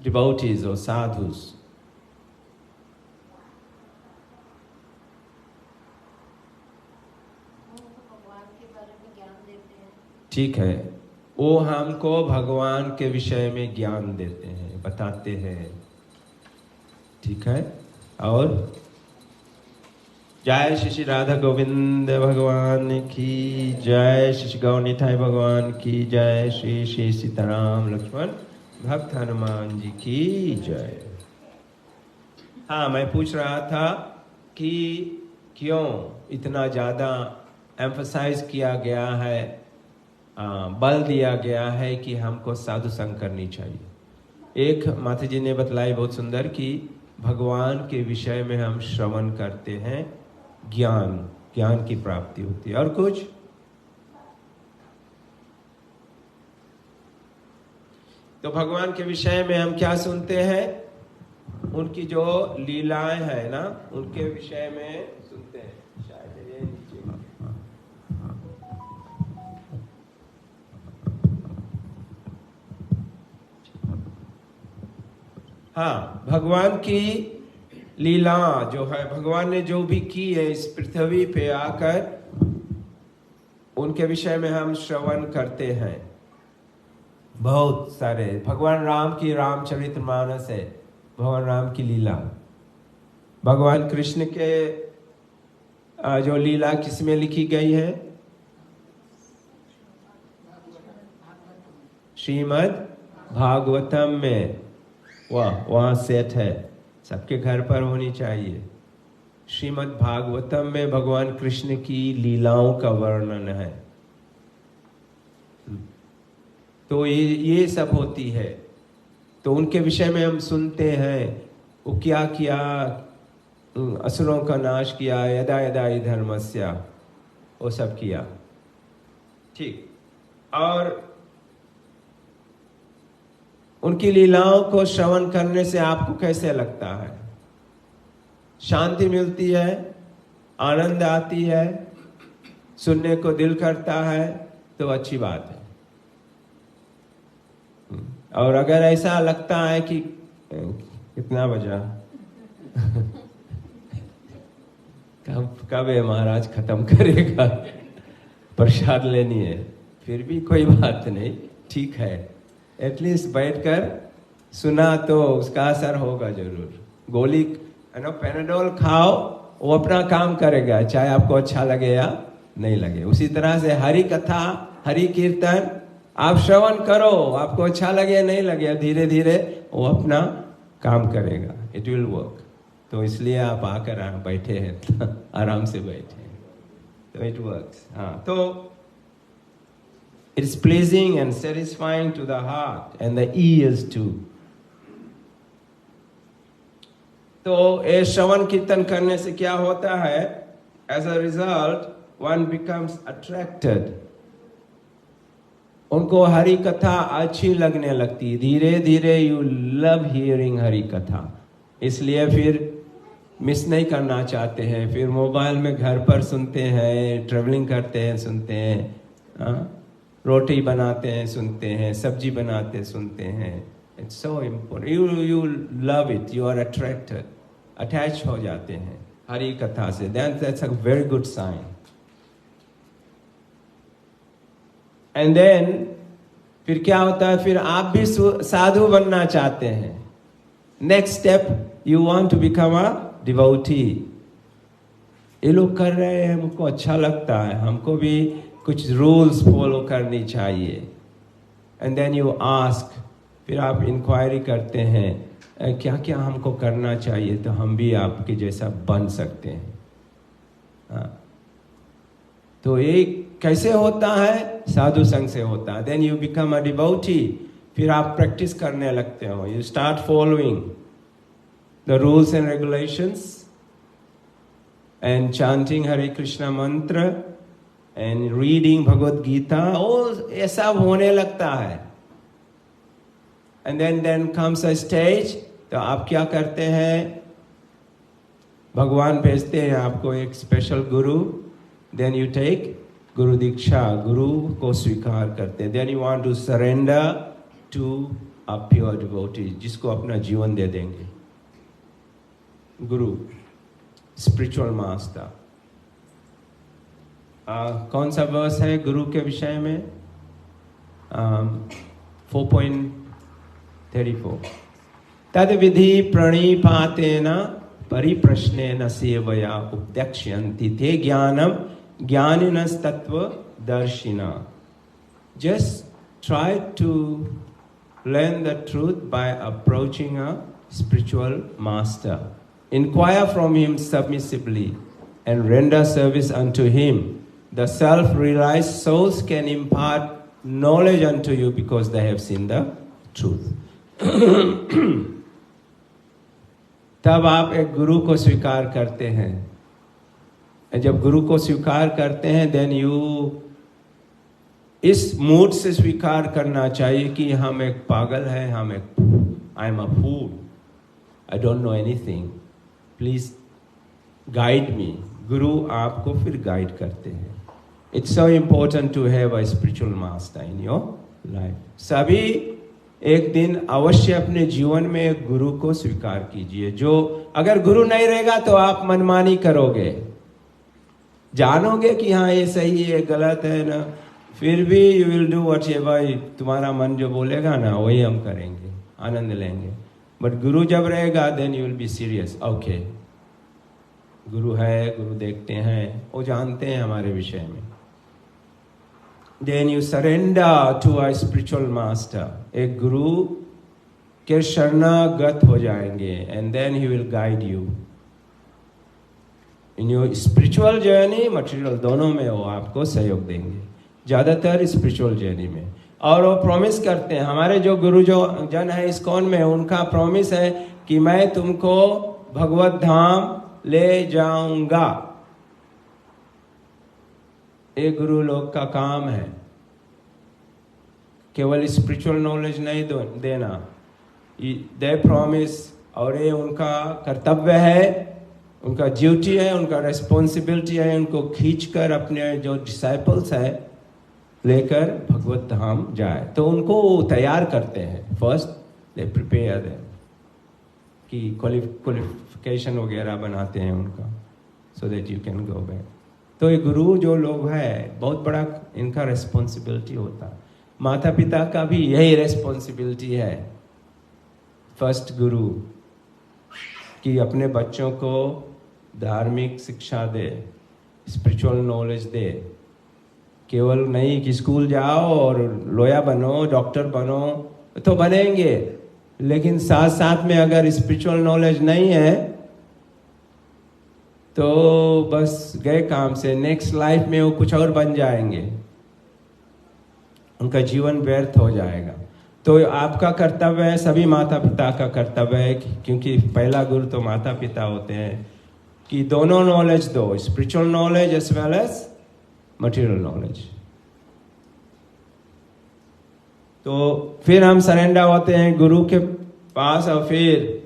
devotees or sadhus? ठीक है, वो हमको भगवान के विषय में ज्ञान देते हैं, बताते हैं। ठीक है। और जय श्री राधा गोविंद भगवान की जय, श्री गौर निताई भगवान की जय, श्री श्री सीताराम लक्ष्मण भक्त हनुमान जी की जय। हाँ, मैं पूछ रहा था कि क्यों इतना ज्यादा एम्फसाइज किया गया है, बल दिया गया है कि हमको साधु संग करनी चाहिए। एक माता जी ने बतलाई बहुत सुंदर कि भगवान के विषय में हम श्रवण करते हैं, ज्ञान की प्राप्ति होती है। और कुछ तो भगवान के विषय में हम क्या सुनते हैं, उनकी जो लीलाएं है ना, उनके विषय में सुनते हैं। शायद ये नीचे हाँ, भगवान की लीला जो है, भगवान ने जो भी की है इस पृथ्वी पे आकर, उनके विषय में हम श्रवण करते हैं। बहुत सारे भगवान राम की रामचरितमानस है, भगवान राम की लीला। भगवान कृष्ण के जो लीला किसमें लिखी गई है, श्रीमद् भागवतम में। वहाँ सेट है, सबके घर पर होनी चाहिए। श्रीमद् भागवतम में भगवान कृष्ण की लीलाओं का वर्णन है। तो ये सब होती है, तो उनके विषय में हम सुनते हैं। वो क्या किया, असुरों का नाश किया, यदा यदा हि धर्मस्य, वो सब किया। ठीक। और उनकी लीलाओं को श्रवण करने से आपको कैसे लगता है? शांति मिलती है, आनंद आती है, सुनने को दिल करता है, तो अच्छी बात है। और अगर ऐसा लगता है कि कितना बजा कब है महाराज खत्म करेगा, प्रसाद लेनी है, फिर भी कोई बात नहीं, ठीक है, एटलीस्ट बैठकर सुना तो उसका असर होगा जरूर। गोली पैनाडोल खाओ, वो अपना काम करेगा, चाहे आपको अच्छा लगे या नहीं लगे। उसी तरह से हरि कथा, हरि कीर्तन आप श्रवण करो, आपको अच्छा लगे या नहीं लगे, धीरे धीरे वो अपना काम करेगा, इट विल वर्क। तो इसलिए आप आकर बैठे हैं आराम से बैठे हैं, तो इट वर्क्स। हाँ, तो it's pleasing and satisfying to the heart and the ears too. तो ये श्रवण कीर्तन करने से क्या होता है? As a result, one becomes attracted. उनको हरि कथा अच्छी लगने लगती, धीरे धीरे यू लव हियरिंग हरि कथा, इसलिए फिर मिस नहीं करना चाहते हैं, फिर मोबाइल में घर पर सुनते हैं, ट्रेवलिंग करते हैं सुनते हैं, रोटी बनाते हैं सुनते हैं, सब्जी बनाते सुनते हैं। It's so important, you love it, you are attracted, attach हो जाते हैं हरि कथा से, that's a very good sign. And then फिर क्या होता है, फिर आप भी साधु बनना चाहते हैं। Next step, you want to become a devotee. ये लोग कर रहे हैं, हमको अच्छा लगता है, हमको भी कुछ रूल्स फॉलो करनी चाहिए। एंड देन यू आस्क, फिर आप इंक्वायरी करते हैं क्या क्या हमको करना चाहिए तो हम भी आपके जैसा बन सकते हैं। तो ये कैसे होता है, साधु संग से होता है। Then you become a devotee, फिर आप प्रैक्टिस करने लगते हो, you start following the rules and regulations and chanting Hare Krishna mantra and reading Bhagavad Gita, ये सब होने लगता है। and then comes a stage, तो आप क्या करते हैं, भगवान भेजते हैं आपको एक special Guru, then you take गुरु दीक्षा, गुरु को स्वीकार करते हैं। then you want to surrender to a pure devotee, जिसको अपना जीवन दे देंगे। गुरु, स्पिरिचुअल मास्टर। कौन सा वर्स है गुरु के विषय में? 4.34 तद विधि प्रणिपातेन परिप्रश्नेन सेवया उपदेक्ष्यन्ति ते ज्ञानम ज्ञानिनस्तत्वदर्शिना। Just try to learn the truth by approaching a spiritual master. Inquire from him submissively and render service unto him. The self-realized souls can impart knowledge unto you because they have seen the truth. तब आप एक गुरु को स्वीकार करते हैं। जब गुरु को स्वीकार करते हैं, then you इस मूड से स्वीकार करना चाहिए कि हम एक पागल है, हम एक I am a fool, I don't know anything, please guide me. गुरु आपको फिर गाइड करते हैं। It's so important to have a spiritual master in your life. सभी एक दिन अवश्य अपने जीवन में एक गुरु को स्वीकार कीजिए। जो अगर गुरु नहीं रहेगा तो आप मनमानी करोगे, जानोगे कि हाँ ये सही है गलत है ना, फिर भी यू विल डू व्हाटएवर, तुम्हारा मन जो बोलेगा ना वही हम करेंगे, आनंद लेंगे। बट गुरु जब रहेगा then you will be serious. Okay, गुरु है, गुरु देखते हैं, वो जानते हैं हमारे विषय में। Then you surrender to a spiritual master, एक गुरु के शरणागत हो जाएंगे and then he will guide you in your spiritual journey, material दोनों में वो आपको सहयोग देंगे, ज्यादातर स्पिरिचुअल जर्नी में। और वो प्रॉमिस करते हैं, हमारे जो गुरु जो जन है इस्कॉन में, उनका प्रॉमिस है कि मैं तुमको भगवत धाम ले जाऊंगा। ये गुरु लोग का काम है, केवल स्पिरिचुअल नॉलेज नहीं देना, दे प्रॉमिस, और ये उनका कर्तव्य है, उनका ड्यूटी है, उनका रेस्पॉन्सिबिलिटी है, उनको खींचकर अपने जो डिसाइपल्स है लेकर भगवत धाम जाए। तो उनको तैयार करते हैं, फर्स्ट दे प्रिपेयर देम, कि क्वालिफिकेशन वगैरह बनाते हैं उनका, सो that you can go back. तो ये गुरु जो लोग हैं, बहुत बड़ा इनका रेस्पॉन्सिबिलिटी होता है। माता पिता का भी यही रेस्पॉन्सिबिलिटी है, फर्स्ट गुरु, कि अपने बच्चों को धार्मिक शिक्षा दे, स्पिरिचुअल नॉलेज दे। केवल नहीं कि स्कूल जाओ और लॉयर बनो, डॉक्टर बनो, तो बनेंगे, लेकिन साथ साथ में अगर स्पिरिचुअल नॉलेज नहीं है तो बस गए काम से, नेक्स्ट लाइफ में वो कुछ और बन जाएंगे, उनका जीवन व्यर्थ हो जाएगा। तो आपका कर्तव्य है, सभी माता पिता का कर्तव्य है, क्योंकि पहला गुरु तो माता पिता होते हैं, कि दोनों नॉलेज दो, spiritual knowledge as well as material knowledge. तो फिर हम सरेंडर होते हैं गुरु के पास और फिर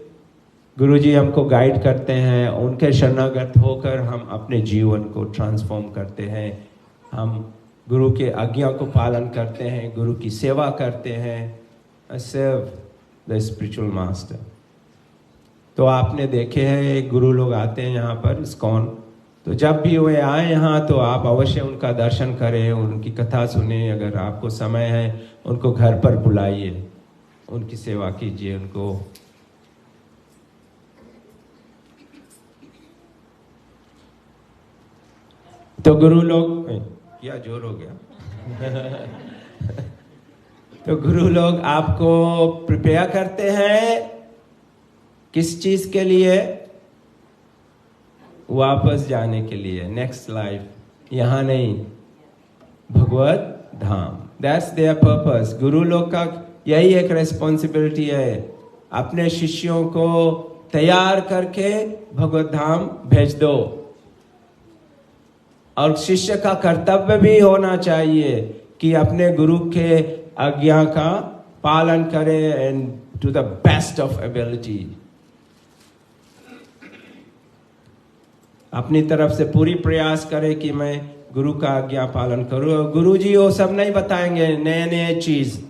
गुरु जी हमको गाइड करते हैं, उनके शरणागत होकर हम अपने जीवन को ट्रांसफॉर्म करते हैं। हम गुरु के आज्ञा को पालन करते हैं, गुरु की सेवा करते हैं, सर्व द स्पिरिचुअल मास्टर। तो आपने देखे हैं गुरु लोग आते हैं यहाँ पर इस्कॉन, तो जब भी वे आए यहाँ तो आप अवश्य उनका दर्शन करें, उनकी कथा सुने। अगर आपको समय है उनको घर पर बुलाइए, उनकी सेवा कीजिए उनको। तो गुरु लोग क्या जोर हो गया तो गुरु लोग आपको प्रिपेयर करते हैं किस चीज के लिए? वापस जाने के लिए, नेक्स्ट लाइफ, यहाँ नहीं, भगवत धाम। That's their purpose. गुरु लोग का यही एक रेस्पॉन्सिबिलिटी है, अपने शिष्यों को तैयार करके भगवत धाम भेज दो। और शिष्य का कर्तव्य भी होना चाहिए कि अपने गुरु के आज्ञा का पालन करे and to the best of ability. अपनी तरफ से पूरी प्रयास करे कि मैं गुरु का आज्ञा पालन करूं। गुरु जी वो सब नहीं बताएंगे नए नए चीज।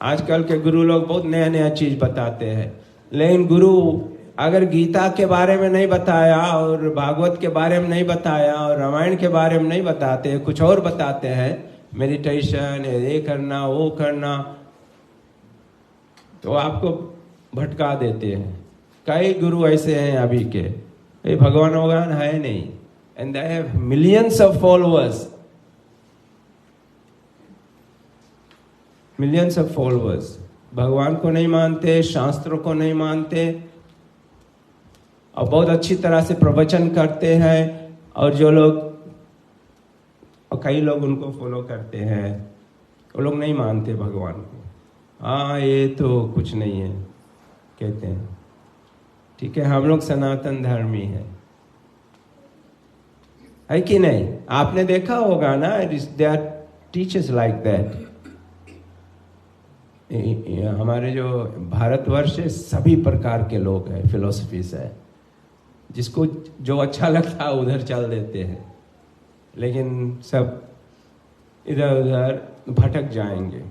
आजकल के गुरु लोग बहुत नया नया चीज बताते हैं, लेकिन गुरु अगर गीता के बारे में नहीं बताया और भागवत के बारे में नहीं बताया और रामायण के बारे में नहीं बताते, कुछ और बताते हैं, मेडिटेशन, ये करना वो करना, तो आपको भटका देते हैं। कई गुरु ऐसे हैं अभी के, ये भगवान भगवान है नहीं, and they have millions of followers, millions of followers. भगवान को नहीं मानते, शास्त्रों को नहीं मानते, और बहुत अच्छी तरह से प्रवचन करते हैं। और जो लोग, और कई लोग उनको फॉलो करते हैं, वो लोग नहीं मानते भगवान को। हाँ ये तो कुछ नहीं है कहते हैं, ठीक है, हम लोग सनातन धर्मी है कि नहीं? आपने देखा होगा ना, they are teachers like that. हमारे जो भारतवर्ष है, सभी प्रकार के लोग हैं, फिलोसफीज है, जिसको जो अच्छा लगता है उधर चल देते हैं, लेकिन सब इधर उधर भटक जाएंगे।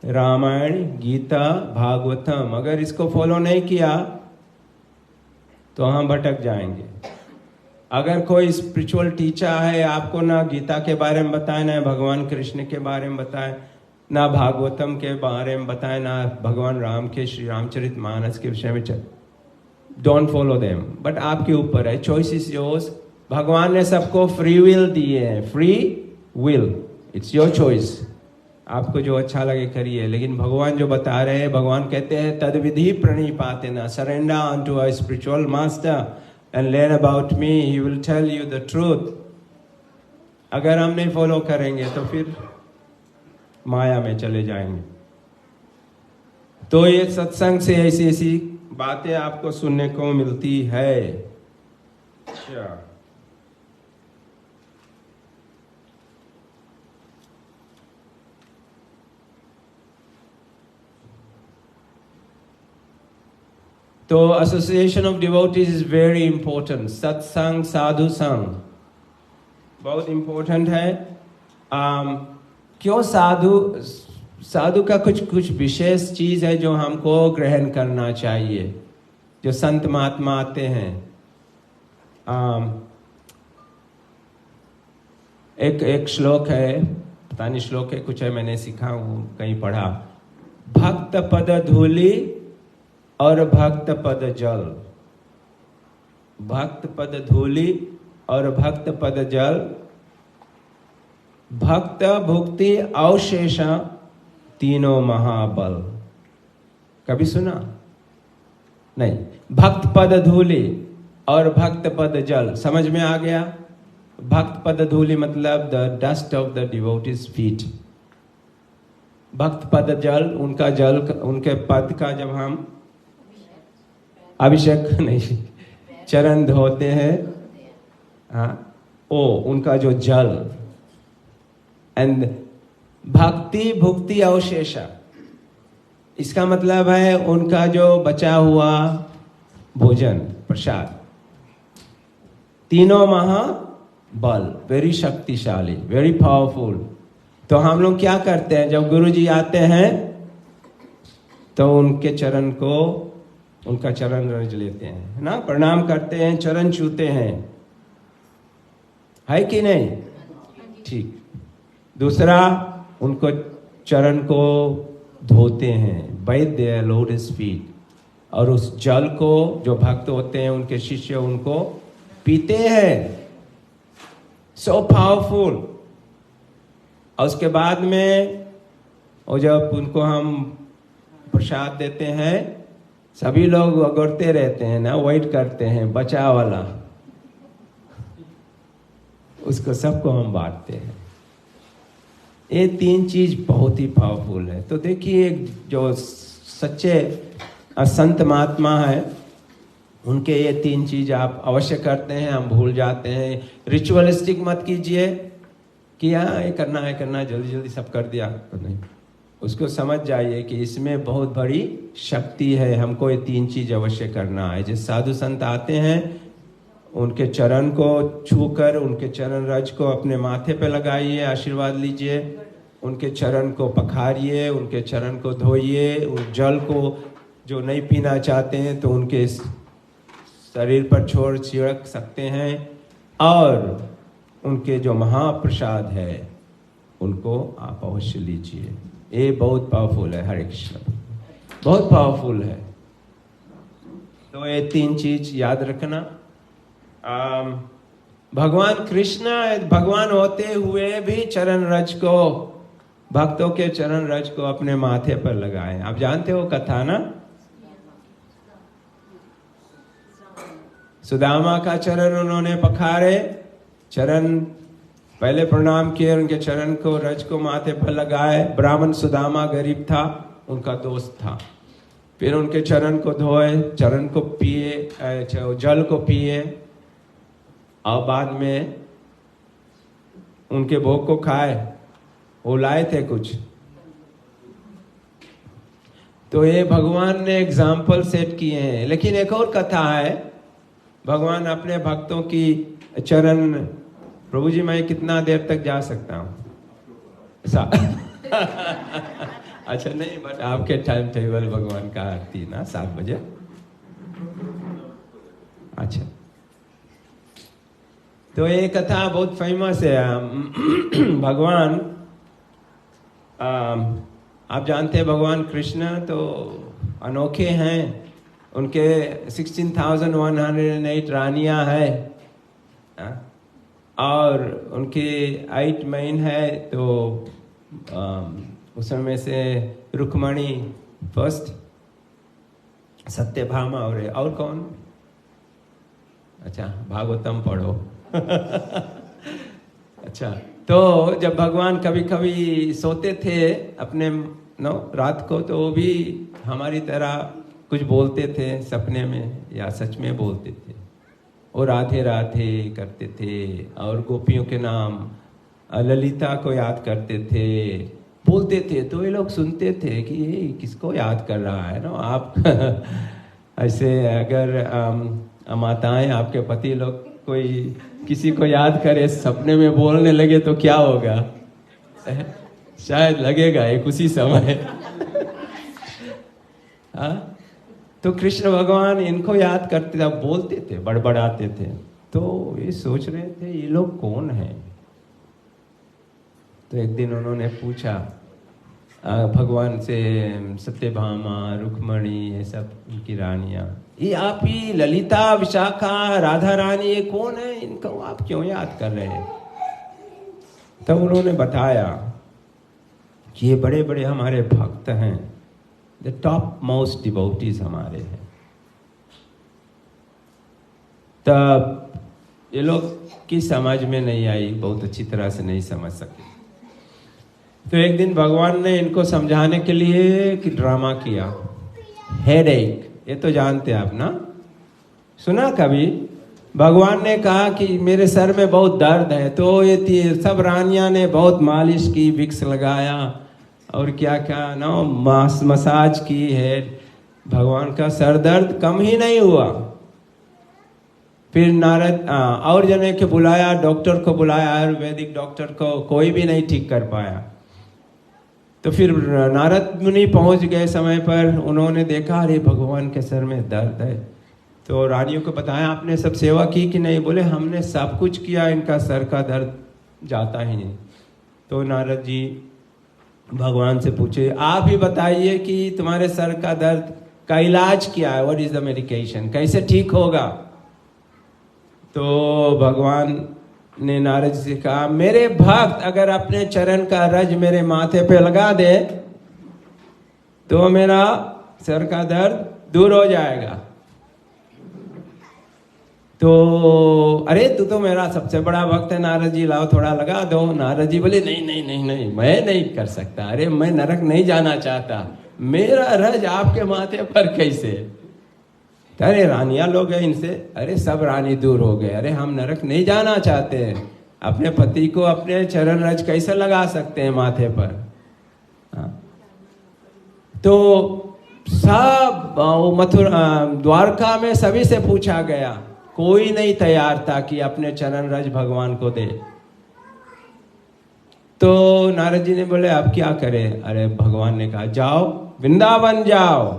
रामायण, गीता, भागवतम, अगर इसको फॉलो नहीं किया तो हम भटक जाएंगे। अगर कोई स्पिरिचुअल टीचर है, आपको ना गीता के बारे में बताए, ना भगवान कृष्ण के बारे में बताए, ना भागवतम के बारे में बताए, ना भगवान राम के श्री रामचरितमानस के विषय में, डोंट फॉलो देम। बट आपके ऊपर है, चॉइस इज योर्स। भगवान ने सबको फ्री विल दिए हैं, free will, it's your choice. आपको जो अच्छा लगे करिए, लेकिन भगवान जो बता रहे हैं, भगवान कहते हैं तद विधि प्रणिपातेन, surrender unto a spiritual master and learn about me, he will tell you the truth. अगर हम नहीं फॉलो करेंगे तो फिर माया में चले जाएंगे। तो ये सत्संग से ऐसी ऐसी बातें आपको सुनने को मिलती है। अच्छा, तो association of devotees is very important. सत्संग, साधु संग बहुत इंपॉर्टेंट है। क्यों? साधु का कुछ विशेष चीज है जो हमको ग्रहण करना चाहिए। जो संत महात्मा आते हैं, एक श्लोक है, पता नहीं श्लोक है कुछ है, मैंने सीखा हूँ, कहीं पढ़ा, भक्त पद धूलि और भक्त पद जल, भक्त पद धूलि और भक्त पद जल, भक्त भुक्ति अवशेष तीनों महाबल। कभी सुना? नहीं। भक्त पद धूलि और भक्त पद जल, समझ में आ गया? भक्त पद धूलि मतलब the dust of the devotees feet. भक्त पद जल, उनका जल, उनके पद का जब हम अभिषेक नहीं, चरण धोते हैं, हाँ, ओ उनका जो जल, एंड भक्ति भुक्ति अवशेषा, इसका मतलब है उनका जो बचा हुआ भोजन प्रसाद, तीनों महाबल, वेरी शक्तिशाली, वेरी पावरफुल। तो हम लोग क्या करते हैं, जब गुरु जी आते हैं तो उनके चरण को, उनका चरण रज लेते हैं, है ना, प्रणाम करते हैं, चरण छूते हैं, है कि नहीं? ठीक। दूसरा, उनको चरण को धोते हैं, बैठ देयर लोटस फीट, और उस जल को जो भक्त होते हैं उनके शिष्य उनको पीते हैं। So powerful. और उसके बाद में और जब उनको हम प्रसाद देते हैं, सभी लोग अगरते रहते हैं ना, वेट करते हैं, बचा वाला, उसको सबको हम बांटते हैं। ये तीन चीज बहुत ही पावरफुल है। तो देखिए, जो सच्चे संत महात्मा है, उनके ये तीन चीज आप अवश्य करते हैं, हम भूल जाते हैं। रिचुअलिस्टिक मत कीजिए कि हाँ ये करना है, करना, जल्दी जल्दी सब कर दिया, तो नहीं। उसको समझ जाइए कि इसमें बहुत बड़ी शक्ति है, हमको ये तीन चीज अवश्य करना है। जिस साधु संत आते हैं, उनके चरण को छूकर, उनके चरण रज को अपने माथे पे लगाइए, आशीर्वाद लीजिए, उनके चरण को पखारिए, उनके चरण को धोइए, उस जल को जो नहीं पीना चाहते हैं तो उनके शरीर पर छिड़क सकते हैं, और उनके जो महाप्रसाद है उनको आप अवश्य लीजिए। ये बहुत पावरफुल है। हरे कृष्ण, बहुत पावरफुल है। तो ये तीन चीज याद रखना। भगवान कृष्ण भगवान होते हुए भी चरण रज को, भक्तों के चरण रज को अपने माथे पर लगाए। आप जानते हो कथा ना, सुदामा का चरण उन्होंने पखारे, चरण पहले प्रणाम किए, उनके चरण को रज को माथे पर लगाए। ब्राह्मण सुदामा गरीब था, उनका दोस्त था। फिर उनके चरण को धोए, चरण को पिए, जल को पिए, और बाद में उनके भोग को खाए। वो लाए थे कुछ, तो ये भगवान ने एग्जाम्पल सेट किए हैं। लेकिन एक और कथा है, भगवान अपने भक्तों की चरण, प्रभु जी मैं कितना देर तक जा सकता हूँ? अच्छा नहीं, बट आपके टाइम टेबल भगवान का आरती ना 7 बजे। अच्छा, तो ये कथा बहुत फेमस है। भगवान, आप जानते हैं भगवान कृष्ण तो अनोखे हैं। उनके 16,108 रानियां हैं, और उनकी 8 महीन है। तो उसमें से रुक्मणी फर्स्ट, सत्यभामा, और कौन? अच्छा, भागवतम पढ़ो। अच्छा, तो जब भगवान कभी कभी सोते थे अपने रात को, तो वो भी हमारी तरह कुछ बोलते थे सपने में, या सच में बोलते थे। और राधे राधे करते थे, और गोपियों के नाम, ललिता को याद करते थे, बोलते थे। तो ये लोग सुनते थे कि ये किसको याद कर रहा है ना आप। ऐसे अगर माताएं, आपके पति लोग कोई किसी को याद करे, सपने में बोलने लगे तो क्या होगा? शायद लगेगा एक उसी समय। हाँ, तो कृष्ण भगवान इनको याद करते थे, बोलते थे, बड़बड़ाते थे। तो ये सोच रहे थे ये लोग कौन हैं। तो एक दिन उन्होंने पूछा भगवान से, सत्यभामा, रुक्मणी, ये सब उनकी रानियां, ये आप ही ललिता, विशाखा, राधा रानी, ये कौन है? इनको आप क्यों याद कर रहे हैं? तब उन्होंने बताया कि ये बड़े बड़े हमारे भक्त हैं, द टॉप मोस्ट डिवोटीज हमारे हैं। तब ये लोग की समझ में नहीं आई, बहुत अच्छी तरह से नहीं समझ सके। तो एक दिन भगवान ने इनको समझाने के लिए कि ड्रामा किया। हेडेक, ये तो जानते हैं आप ना, सुना कभी? भगवान ने कहा कि मेरे सर में बहुत दर्द है। तो ये सब रानियां ने बहुत मालिश की, विक्स लगाया और क्या क्या ना मसाज की है। भगवान का सर दर्द कम ही नहीं हुआ। फिर नारद और जने के बुलाया, डॉक्टर को बुलाया, आयुर्वेदिक डॉक्टर को, कोई भी नहीं ठीक कर पाया। तो फिर नारद मुनि पहुंच गए समय पर। उन्होंने देखा अरे भगवान के सर में दर्द है। तो रानियों को बताया आपने सब सेवा की कि नहीं? बोले हमने सब कुछ किया, इनका सर का दर्द जाता ही नहीं। तो नारद जी भगवान से पूछे आप ही बताइए कि तुम्हारे सर का दर्द का इलाज क्या है, व्हाट इज द मेडिकेशन, कैसे ठीक होगा? तो भगवान ने नारद जी से कहा मेरे भक्त अगर अपने चरण का रज मेरे माथे पे लगा दे तो मेरा सर का दर्द दूर हो जाएगा। तो अरे तू तो मेरा सबसे बड़ा भक्त है नारद जी, लाओ थोड़ा लगा दो। नारद जी बोले नहीं नहीं नहीं नहीं, मैं नहीं कर सकता। अरे मैं नरक नहीं जाना चाहता, मेरा रज आपके माथे पर कैसे? अरे रानियां लोग हैं इनसे, अरे सब रानी दूर हो गए। अरे हम नरक नहीं जाना चाहते, अपने पति को अपने चरण रज कैसे लगा सकते हैं माथे पर? तो सब मथुरा द्वारका में सभी से पूछा गया, कोई नहीं तैयार था कि अपने चरण रज भगवान को दे। तो नारद जी ने बोले अब क्या करें? अरे भगवान ने कहा जाओ वृंदावन जाओ,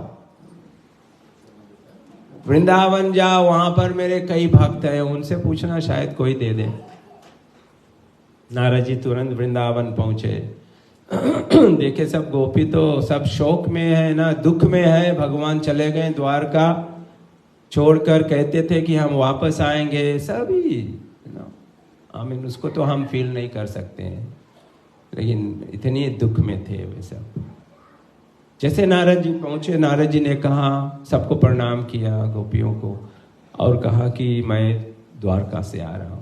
वृंदावन जाओ, वहां पर मेरे कई भक्त हैं, उनसे पूछना शायद कोई दे दे। नारद जी तुरंत वृंदावन पहुंचे। देखे सब गोपी तो सब शोक में है ना, दुख में है। भगवान चले गए द्वारका छोड़कर, कहते थे कि हम वापस आएंगे। सभी आमीन, उसको तो हम फील नहीं कर सकते हैं, लेकिन इतनी दुख में थे वे सब। जैसे नारद जी पहुंचे, नारद जी ने कहा, सबको प्रणाम किया गोपियों को, और कहा कि मैं द्वारका से आ रहा हूं।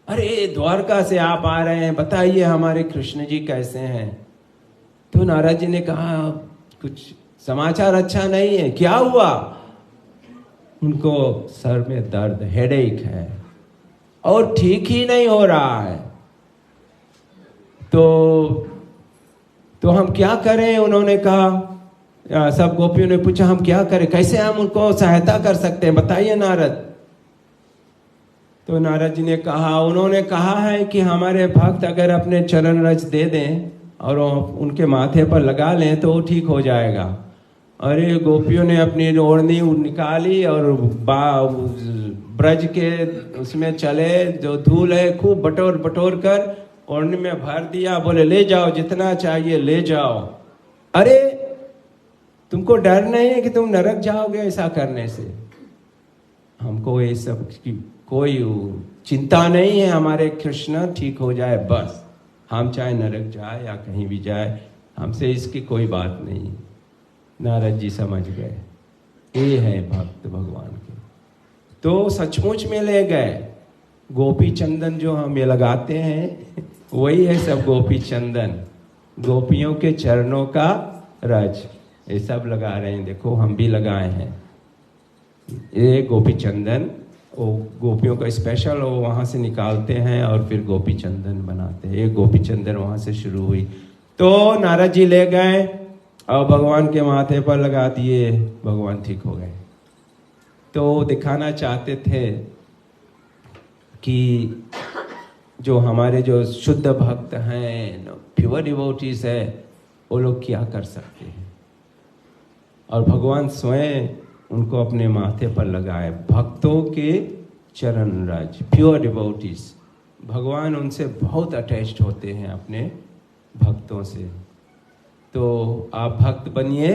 अरे द्वारका से आप आ रहे हैं, बताइए हमारे कृष्ण जी कैसे हैं? तो नारद जी ने कहा कुछ समाचार अच्छा नहीं है। क्या हुआ? उनको सर में दर्द, हेडेक है और ठीक ही नहीं हो रहा है। तो हम क्या करें? उन्होंने कहा, सब गोपियों ने पूछा हम क्या करें, कैसे हम उनको सहायता कर सकते हैं, बताइए नारद। तो नारद जी ने कहा, उन्होंने कहा है कि हमारे भक्त अगर अपने चरण रज दे दें और उनके माथे पर लगा लें तो वो ठीक हो जाएगा। अरे गोपियों ने अपनी ओढ़नी निकाली और ब्रज के उसमें चले, जो धूल है खूब बटोर बटोर कर ओढ़नी में भर दिया। बोले ले जाओ, जितना चाहिए ले जाओ। अरे तुमको डर नहीं है कि तुम नरक जाओगे ऐसा करने से? हमको ये सब की कोई चिंता नहीं है, हमारे कृष्ण ठीक हो जाए बस। हम चाहे नरक जाए या कहीं भी जाए, हमसे इसकी कोई बात नहीं। नारद जी समझ गए ये है भक्त भगवान के। तो सचमुच में ले गए। गोपी चंदन जो हम ये लगाते हैं वही है सब गोपी चंदन, गोपियों के चरणों का रज, ये सब लगा रहे हैं। देखो हम भी लगाए हैं ये गोपी चंदन। वो गोपियों का स्पेशल वो वहाँ से निकालते हैं और फिर गोपी चंदन बनाते हैं। ये गोपी चंदन वहाँ से शुरू हुई। तो नारद जी ले गए और भगवान के माथे पर लगा दिए, भगवान ठीक हो गए। तो दिखाना चाहते थे कि जो हमारे जो शुद्ध भक्त हैं, प्योर डिवोटीज है, वो लोग क्या कर सकते हैं। और भगवान स्वयं उनको अपने माथे पर लगाए। भक्तों के चरण राज, प्योर डिवोटीज, भगवान उनसे बहुत अटैच्ड होते हैं अपने भक्तों से। तो आप भक्त बनिए,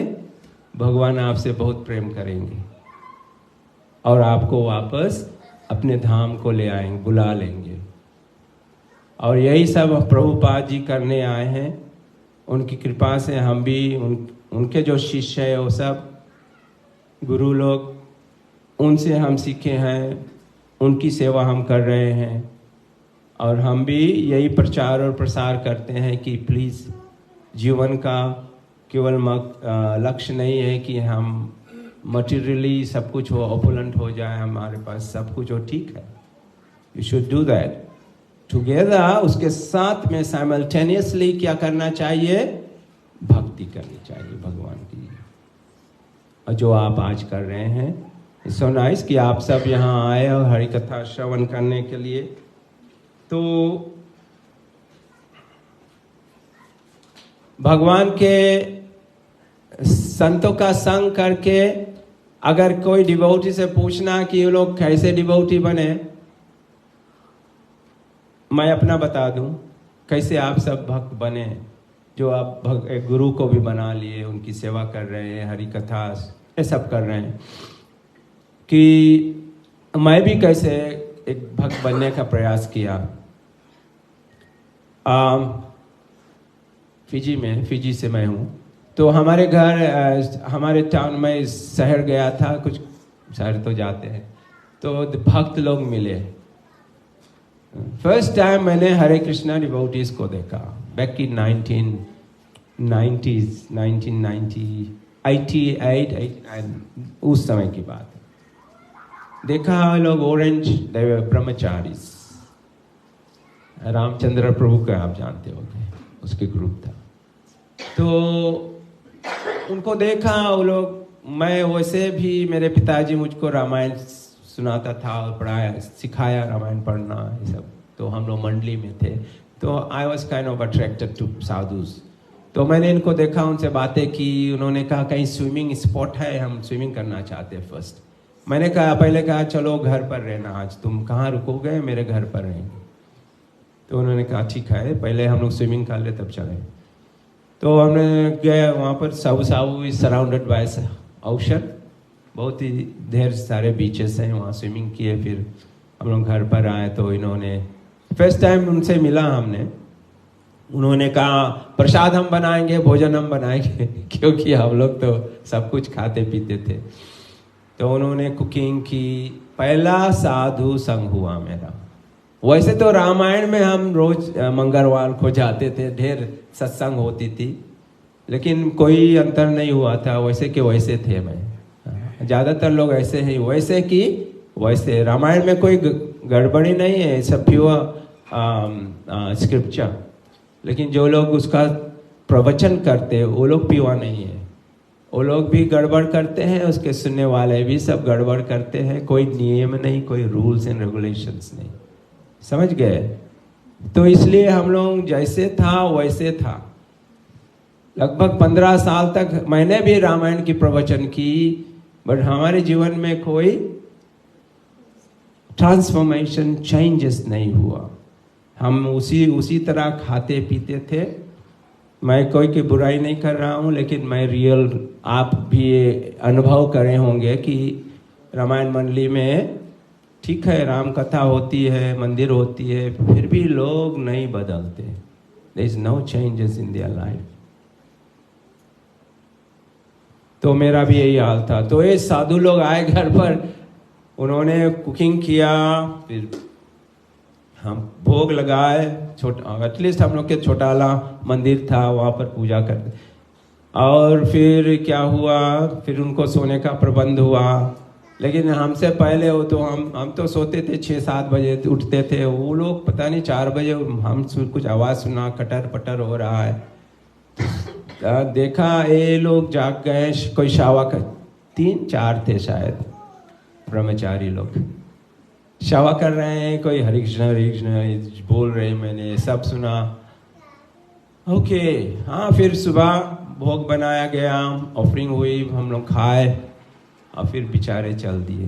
भगवान आपसे बहुत प्रेम करेंगे और आपको वापस अपने धाम को ले आएंगे, बुला लेंगे। और यही सब प्रभुपाद जी करने आए हैं। उनकी कृपा से हम भी उनके जो शिष्य है वो सब गुरु लोग, उनसे हम सीखे हैं, उनकी सेवा हम कर रहे हैं। और हम भी यही प्रचार और प्रसार करते हैं कि प्लीज़ जीवन का केवल लक्ष्य नहीं है कि हम मटेरियली सब कुछ हो, ऑपुलेंट हो जाए, हमारे पास सब कुछ हो, ठीक है, you should do that together. उसके साथ में साइमल्टेनियसली क्या करना चाहिए? भक्ति करनी चाहिए भगवान की, और जो आप आज कर रहे हैं। सो नाइस कि आप सब यहाँ आए और हरि कथा श्रवण करने के लिए। तो भगवान के संतों का संग करके अगर कोई डिवोटी से पूछना कि ये लोग कैसे डिवोटी बने, मैं अपना बता दूं कैसे आप सब भक्त बने, जो आप गुरु को भी बना लिए, उनकी सेवा कर रहे हैं, हरि कथा ये सब कर रहे हैं, कि मैं भी कैसे एक भक्त बनने का प्रयास किया। फिजी से मैं हूँ, तो हमारे घर, हमारे टाउन में शहर गया था, कुछ शहर तो जाते हैं, तो भक्त लोग मिले। फर्स्ट टाइम मैंने हरे कृष्णा डिवोटीज को देखा, बैक इन 1988 उस समय की बात है। देखा लोग ऑरेंज, ब्रह्मचारीज, रामचंद्र प्रभु का आप जानते होंगे, उसके ग्रुप था। तो उनको देखा वो लोग, मैं वैसे भी, मेरे पिताजी मुझको रामायण सुनाता था और पढ़ाया, सिखाया रामायण पढ़ना ये सब, तो हम लोग मंडली में थे, तो I was kind of attracted to sadhus. तो मैंने इनको देखा, उनसे बातें की, उन्होंने कहा कहीं स्विमिंग स्पॉट है, हम स्विमिंग करना चाहते हैं फर्स्ट। मैंने कहा, पहले कहा चलो घर पर रहना, आज तुम कहाँ रुकोगे, मेरे घर पर रहेंगे। तो उन्होंने कहा ठीक है, पहले हम लोग स्विमिंग कर ले तब चले। तो हमने गए वहाँ पर, साबू इज सराउंडेड बाय ओशन, बहुत ही ढेर सारे बीचेस हैं, वहाँ स्विमिंग किए। फिर हम लोग घर पर आए तो इन्होंने फर्स्ट टाइम उनसे मिला हमने, उन्होंने कहा प्रसाद हम बनाएंगे, भोजन हम बनाएंगे क्योंकि हम लोग तो सब कुछ खाते पीते थे। तो उन्होंने कुकिंग की, पहला साधु संग हुआ मेरा। वैसे तो रामायण में हम रोज मंगलवार को जाते थे, ढेर सत्संग होती थी, लेकिन कोई अंतर नहीं हुआ था, वैसे के वैसे थे मैं। ज़्यादातर लोग ऐसे हैं, वैसे कि वैसे। रामायण में कोई गड़बड़ी नहीं है, सब प्योर स्क्रिप्चर। लेकिन जो लोग उसका प्रवचन करते हैं वो लोग प्योर नहीं है, वो लोग भी गड़बड़ करते हैं, उसके सुनने वाले भी सब गड़बड़ करते हैं। कोई नियम नहीं, कोई रूल्स एंड रेगुलेशंस नहीं, समझ गए? तो इसलिए हम लोग जैसे था वैसे था। लगभग 15 साल तक मैंने भी रामायण की प्रवचन की, बट हमारे जीवन में कोई ट्रांसफॉर्मेशन, चेंजेस नहीं हुआ। हम उसी तरह खाते पीते थे। मैं कोई की बुराई नहीं कर रहा हूँ, लेकिन मैं रियल, आप भी अनुभव करे होंगे कि रामायण मंडली में ठीक है, राम कथा होती है, मंदिर होती है, फिर भी लोग नहीं बदलते। There is no changes in their life. तो मेरा भी यही हाल था। तो ये साधु लोग आए घर पर, उन्होंने कुकिंग किया, फिर हम भोग लगाए, छोटा, एटलीस्ट हम लोग के छोटाला मंदिर था, वहाँ पर पूजा करते। और फिर क्या हुआ, फिर उनको सोने का प्रबंध हुआ, लेकिन हमसे पहले वो तो हम तो सोते थे 6-7 बजे उठते थे, वो लोग पता नहीं 4 बजे हम कुछ आवाज़ सुना, कटर पटर हो रहा है। देखा ये लोग जाग गए, कोई शावा का 3-4 थे शायद, ब्रह्मचारी लोग शावा कर रहे हैं, कोई हरे कृष्ण बोल रहे, मैंने सब सुना। ओके, हाँ, फिर सुबह भोग बनाया गया, ऑफरिंग हुई, हम लोग खाए और फिर बेचारे चल दिए।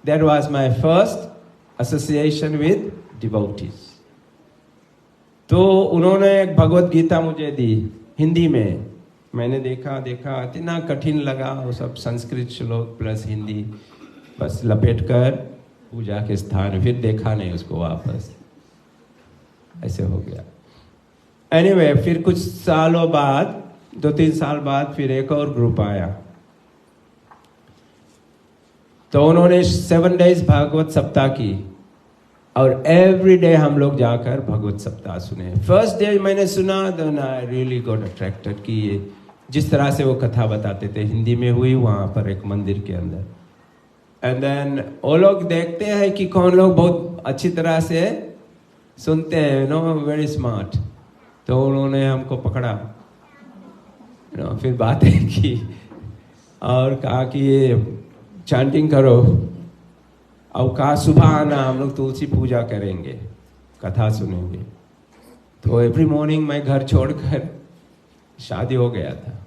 That was my first association with devotees. तो उन्होंने एक भगवत गीता मुझे दी हिंदी में, मैंने देखा इतना कठिन लगा, वो सब संस्कृत श्लोक प्लस हिंदी, बस लपेट कर पूजा के स्थान, फिर देखा नहीं उसको वापस, ऐसे हो गया। एनीवे, फिर कुछ सालों बाद, 2-3 साल बाद फिर एक और ग्रुप आया, तो उन्होंने 7 days भागवत सप्ताह की, और एवरी डे हम लोग जाकर भगवत सप्ताह सुने। फर्स्ट डे मैंने सुना, then I really got attracted कि जिस तरह से वो कथा बताते थे, हिंदी में हुई वहाँ पर एक मंदिर के अंदर। एंड देन वो लोग देखते हैं कि कौन लोग बहुत अच्छी तरह से सुनते हैं, वेरी स्मार्ट। तो उन्होंने हमको पकड़ा, फिर बातें की और कहा कि ये चैंटिंग करो, और कहा सुबह आना, हम लोग तुलसी पूजा करेंगे, कथा सुनेंगे। तो एवरी मॉर्निंग मैं घर छोड़कर, शादी हो गया था,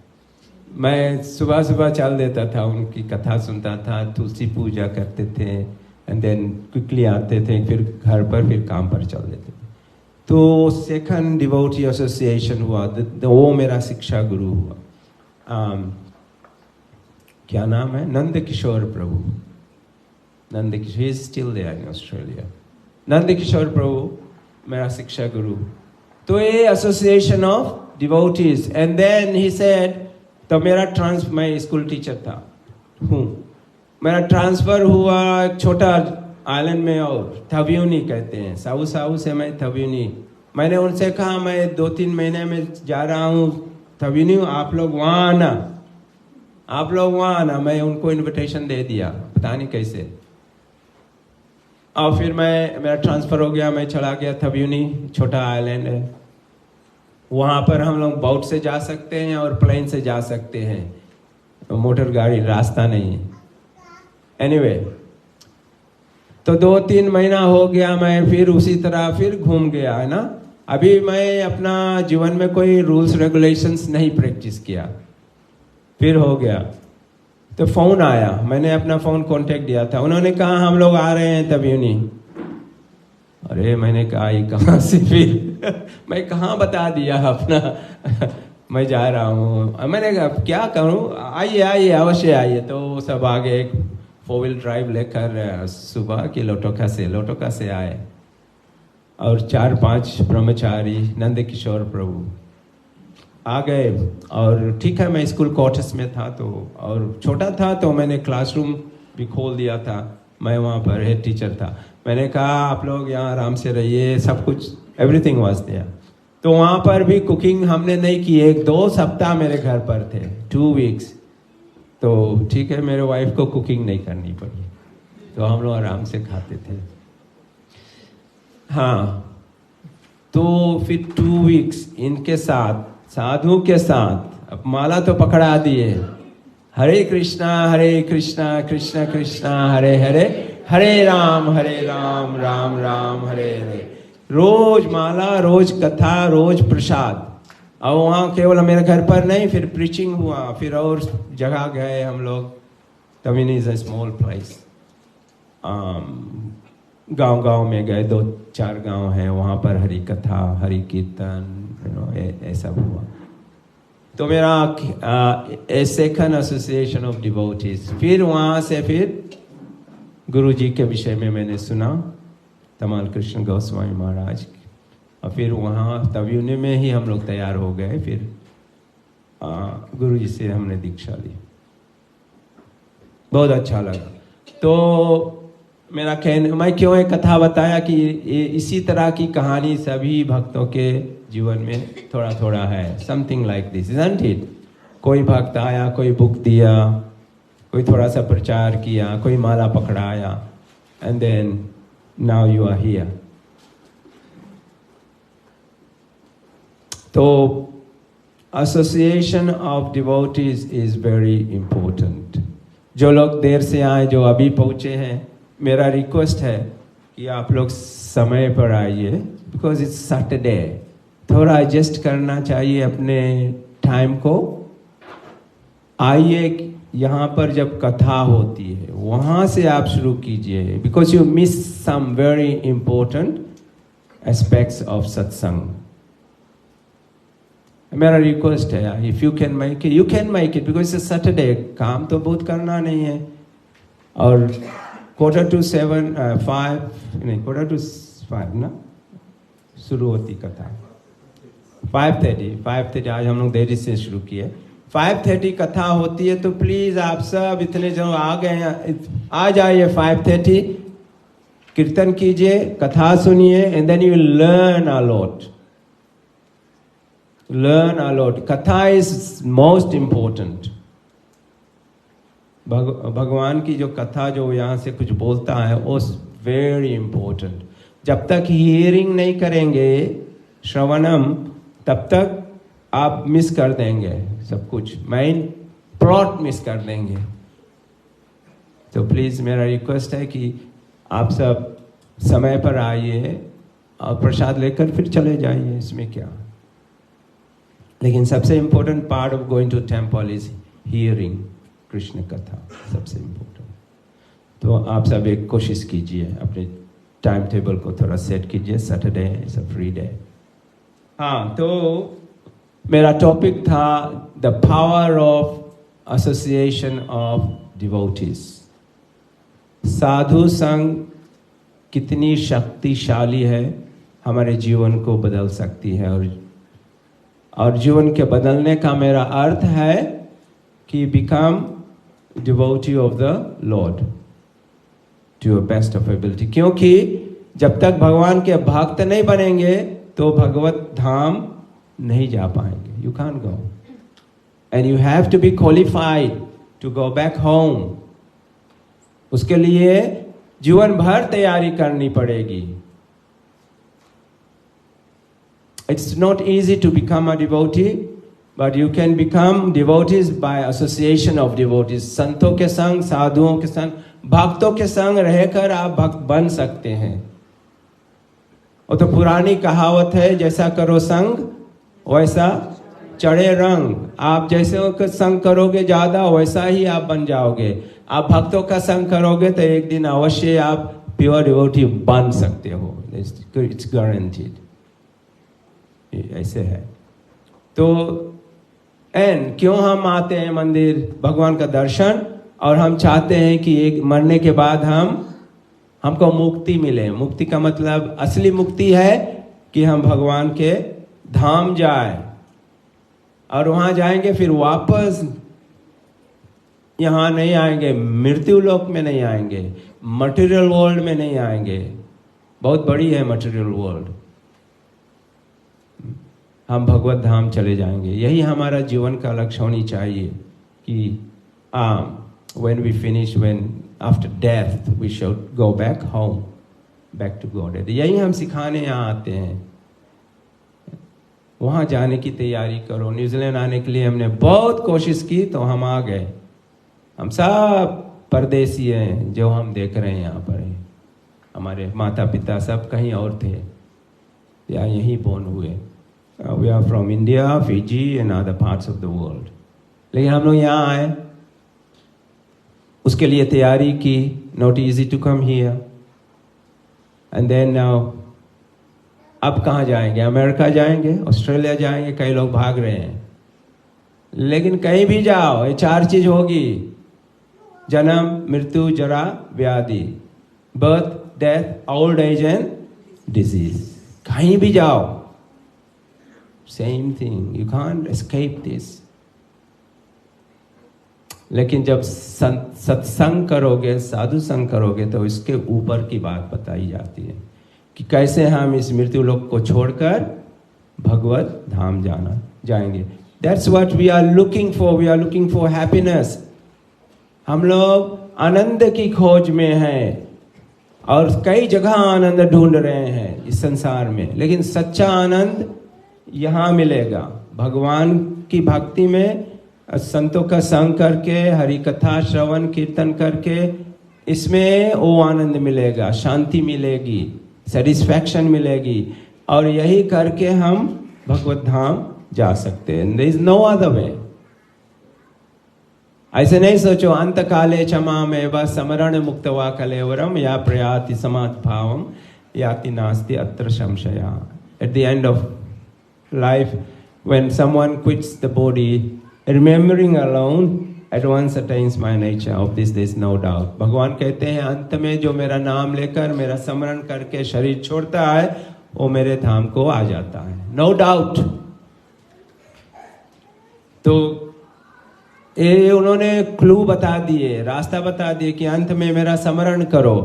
मैं सुबह सुबह चल देता था, उनकी कथा सुनता था, तुलसी पूजा करते थे, एंड देन क्विकली आते थे, फिर घर पर फिर काम पर चल देते थे। तो सेकंड डिवोटी एसोसिएशन हुआ, वो मेरा शिक्षा गुरु हुआ। क्या नाम है? Nand Kishore Prabhu. Nand Kishore, he is still there in Australia. Nand Kishore Prabhu मेरा शिक्षा गुरु। तो ये association of devotees. And then he said, तो मेरा मैं स्कूल टीचर था मेरा ट्रांसफर हुआ एक छोटा आइलैंड में, और थव्यूनी कहते हैं, साउ साउ से मैं थव्यूनी। मैंने उनसे कहा मैं 2-3 महीने में जा रहा हूँ थव्यूनी, आप लोग वहाँ आना, आप लोग वहाँ आना। मैं उनको इनविटेशन दे दिया, पता नहीं कैसे। और फिर मेरा ट्रांसफर हो गया, मैं चला गया थव्यूनी, छोटा आइलैंड है। वहाँ पर हम लोग बोट से जा सकते हैं और प्लेन से जा सकते हैं, मोटर गाड़ी रास्ता नहीं है। एनीवे, तो 2-3 महीना हो गया, मैं फिर उसी तरह फिर घूम गया, है ना। अभी मैं अपना जीवन में कोई रूल्स रेगुलेशंस नहीं प्रैक्टिस किया। फिर हो गया, तो फोन आया, मैंने अपना फोन कांटेक्ट दिया था, उन्होंने कहा हम लोग आ रहे हैं तभी नहीं। अरे मैंने कहा ये कहाँ से, फिर मैं कहाँ बता दिया अपना मैं जा रहा हूँ। मैंने कहा क्या करूँ, आइए आइए अवश्य आइए। तो सब आगे एक 4 व्हील ड्राइव लेकर सुबह की लोटोका से आए, और 4-5 ब्रह्मचारी नंद किशोर प्रभु आ गए। और ठीक है, मैं स्कूल क्वार्टर्स में था, तो और छोटा था, तो मैंने क्लासरूम भी खोल दिया था, मैं वहाँ पर हेड टीचर था। मैंने कहा आप लोग यहाँ आराम से रहिए, सब कुछ एवरीथिंग वाज देयर। तो वहाँ पर भी कुकिंग हमने नहीं की, 1-2 सप्ताह मेरे घर पर थे, 2 वीक्स। तो ठीक है, मेरे वाइफ को कुकिंग नहीं करनी पड़ी, तो हम लोग आराम से खाते थे। हाँ, तो फिर 2 वीक्स इनके साथ, साधु के साथ, अब माला तो पकड़ा दिए, हरे कृष्णा कृष्णा कृष्णा हरे हरे, हरे राम राम राम हरे हरे। रोज माला, रोज कथा, रोज प्रसाद। और वहाँ केवल मेरे घर पर नहीं, फिर प्रीचिंग हुआ, फिर और जगह गए हम लोग। तमिनी इज अ स्मॉल प्लेस, गांव में गए, 2-4 गांव हैं, वहाँ पर हरि कथा, हरि कीर्तन, ऐसा हुआ। तो मेरा सेकंड एसोसिएशन ऑफ डिवोटीज। फिर वहाँ से फिर गुरु जी के विषय में मैंने सुना, तमाल कृष्ण गोस्वामी महाराज, और फिर वहाँ तव्यूनी में ही हम लोग तैयार हो गए। फिर गुरु जी से हमने दीक्षा ली, बहुत अच्छा लगा। तो मेरा मैं क्यों एक कथा बताया कि इसी तरह की कहानी सभी भक्तों के जीवन में थोड़ा थोड़ा है, something like this, isn't it. कोई भक्त आया, कोई बुक दिया, कोई थोड़ा सा प्रचार किया, कोई माला पकड़ाया, and then now you are here. तो association of devotees is very important. जो लोग देर से आए, जो अभी पहुंचे हैं, मेरा रिक्वेस्ट है कि आप लोग समय पर आइए, बिकॉज इट्स सैटरडे। थोड़ा एडजस्ट करना चाहिए अपने टाइम को। आइए, यहाँ पर जब कथा होती है वहाँ से आप शुरू कीजिए, because you miss some very important aspects of satsang. मेरा रिक्वेस्ट है, if you can make it, you can make it, because it's Saturday, काम तो बहुत करना नहीं है। और 4:45 ना शुरू होती कथा, 5:30 आज हम लोग देरी से शुरू किए। 5:30 कथा होती है, तो प्लीज आप सब इतने जो आ गए हैं, आ जाइए 5:30, कीर्तन कीजिए, कथा सुनिए, and then you learn a lot. learn a lot. Katha is most important. भगवान की जो कथा जो यहाँ से कुछ बोलता है वो वेरी इंपॉर्टेंट. जब तक हियरिंग नहीं करेंगे, श्रवणम, तब तक आप मिस कर देंगे सब कुछ, मेन प्लॉट मिस कर देंगे. तो प्लीज मेरा रिक्वेस्ट है कि आप सब समय पर आइए और प्रसाद लेकर फिर चले जाइए, इसमें क्या. लेकिन सबसे important part of going to temple is hearing Krishna katha, सबसे इम्पोर्टेंट. तो आप सब एक कोशिश कीजिए, अपने टाइम टेबल को थोड़ा सेट कीजिए. Saturday is a free day. हाँ, तो मेरा टॉपिक था the power of association of devotees. साधु संग कितनी शक्तिशाली है, हमारे जीवन को बदल सकती है. और जीवन के बदलने का मेरा अर्थ है कि become devotee of the lord to your best of ability. क्योंकि जब तक भगवान के भक्त नहीं बनेंगे तो भगवत धाम नहीं जा पाएंगे. You can go and you have to be qualified to go back home. उसके लिए जीवन भर तैयारी करनी पड़ेगी. It's not easy to become a devotee, but you can become devotees by association of devotees. संतों के संग, साधुओं के संग, भक्तों के संग रहकर आप भक्त बन सकते हैं. और तो पुरानी कहावत है, जैसा करो संग वैसा चढ़े रंग. आप जैसे संग करोगे ज्यादा, वैसा ही आप बन जाओगे. आप भक्तों का संग करोगे तो एक दिन अवश्य आप प्योर डिवोटी बन सकते हो. It's guaranteed. ऐसे है. तो एंड क्यों हम आते हैं मंदिर? भगवान का दर्शन, और हम चाहते हैं कि एक मरने के बाद हमको मुक्ति मिले. मुक्ति का मतलब असली मुक्ति है कि हम भगवान के धाम जाए, और वहां जाएंगे फिर वापस यहां नहीं आएंगे, मृत्यु लोक में नहीं आएंगे, मटेरियल वर्ल्ड में नहीं आएंगे. बहुत बड़ी है मटेरियल वर्ल्ड. हम भगवत धाम चले जाएंगे. यही हमारा जीवन का लक्ष्य होनी चाहिए कि when we finish, when after death we should go back home, back to God. यही हम सिखाने यहाँ आते हैं. वहाँ जाने की तैयारी करो. न्यूजीलैंड आने के लिए हमने बहुत कोशिश की तो हम आ गए. हम सब परदेसी हैं जो हम देख रहे हैं यहाँ पर. हमारे माता पिता सब कहीं और थे या यहीं बोर्न हुए. We are from India, Fiji and other parts of the world. लेकिन हम लोग यहाँ आए, उसके लिए तैयारी की. Not easy to come here. And then now अब कहाँ जाएंगे? अमेरिका जाएंगे, ऑस्ट्रेलिया जाएंगे. कई लोग भाग रहे हैं. लेकिन कहीं भी जाओ ये चार चीज होगी: जन्म, मृत्यु, जरा, व्याधि. Birth, death, old age and disease. कहीं भी जाओ same thing. You can't escape this. लेकिन जब सत्संग करोगे, साधु संग करोगे, तो इसके ऊपर की बात बताई जाती है कि कैसे हम इस मृत्यु लोक को छोड़कर भगवत धाम जाएंगे. That's what we are looking for. We are looking for happiness. हम लोग आनंद की खोज में हैं और कई जगह आनंद ढूंढ रहे हैं इस संसार में. लेकिन सच्चा आनंद यहाँ मिलेगा भगवान की भक्ति में, संतों का संग करके, हरि कथा श्रवण कीर्तन करके. इसमें वो आनंद मिलेगा, शांति मिलेगी, सेटिस्फैक्शन मिलेगी. और यही करके हम भगवत धाम जा सकते हैं. There is no other way. ऐसे नहीं सोचो अंत काले क्षमा में बस समरण मुक्तवा कलेवरम या प्रयाति समाध भावम याति नास्ति अत्र संशया. At the end of life, when someone quits the body, remembering alone at once attains my nature. Of this there is no doubt. भगवान कहते हैं अंत में जो मेरा नाम लेकर, मेरा स्मरण करके शरीर छोड़ता है, वो मेरे धाम को आ जाता है. No doubt. तो ये उन्होंने क्लू बता दिए, रास्ता बता दिए कि अंत में मेरा स्मरण करो,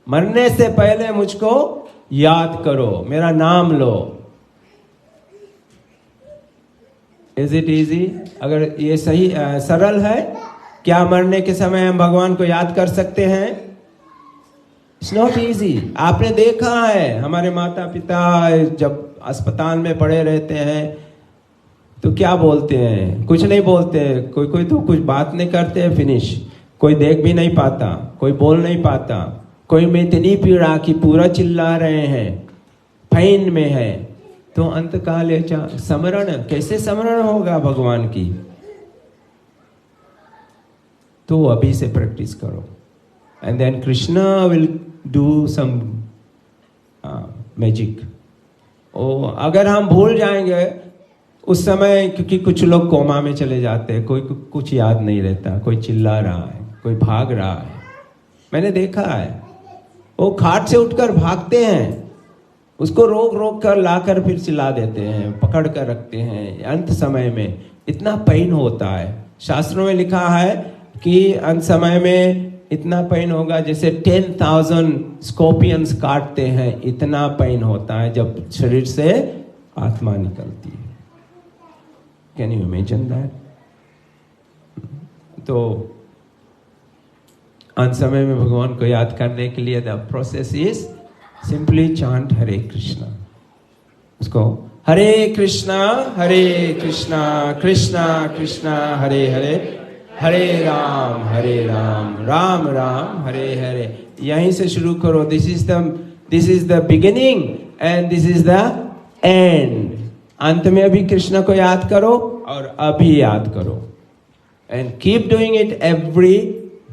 मरने से पहले मुझको याद करो, मेरा नाम लो. Is it easy? अगर ये सही सरल है, क्या मरने के समय हम भगवान को याद कर सकते हैं? It's not easy. आपने देखा है हमारे माता पिता जब अस्पताल में पड़े रहते हैं तो क्या बोलते हैं? कुछ नहीं बोलते। कोई कोई तो कुछ बात नहीं करते हैं, फिनिश। कोई देख भी नहीं पाता, कोई बोल नहीं पाता, कोई में इतनी पीड़ा कि पूरा चिल्ला रहे हैं, पैन में है। तो अंत काले स्मरण, कैसे स्मरण होगा भगवान की? तो अभी से प्रैक्टिस करो, and then Krishna will do some magic. ओ अगर हम भूल जाएंगे उस समय, क्योंकि कुछ लोग कोमा में चले जाते हैं, कोई कुछ याद नहीं रहता, कोई चिल्ला रहा है, कोई भाग रहा है। मैंने देखा है, वो खाट से उठकर भागते हैं, उसको रोक रोक कर लाकर फिर चिल्ला देते हैं, पकड़ कर रखते हैं। अंत समय में इतना पेन होता है। शास्त्रों में लिखा है कि अंत समय में इतना पेन होगा जैसे 10,000 स्कॉर्पियंस काटते हैं, इतना पेन होता है जब शरीर से आत्मा निकलती है। Can you imagine that? तो अंत समय में भगवान को याद करने के लिए the process is simply chant Hare Krishna. उसको हरे कृष्णा कृष्णा कृष्णा हरे हरे, हरे राम राम राम हरे हरे। यहीं से शुरू करो। This is the beginning and this is the end. अंत में भी कृष्ण को याद करो और अभी याद करो, and keep doing it every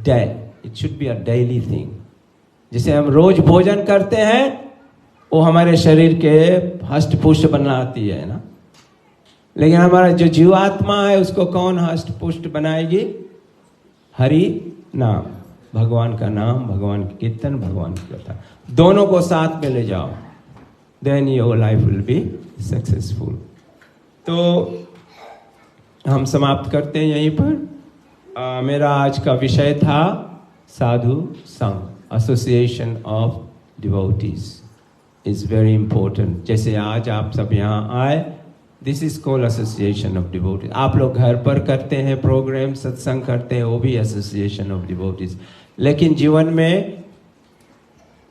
day. It should be a daily thing. जिसे हम रोज भोजन करते हैं वो हमारे शरीर के हष्ट पुष्ट बनाती है ना, लेकिन हमारा जो जीवात्मा है उसको कौन हष्ट पुष्ट बनाएगी? हरि नाम, भगवान का नाम, भगवान की कीर्तन, भगवान की कथा, दोनों को साथ में ले जाओ, then your life will be successful. तो हम समाप्त करते हैं यहीं पर। मेरा आज का विषय था साधु संघ, association of devotees is very important. जैसे आज आप सब यहाँ आए, this is called association of devotees. आप लोग घर पर करते हैं प्रोग्राम, सत्संग करते हैं, वो भी एसोसिएशन ऑफ डिवोटीज। लेकिन जीवन में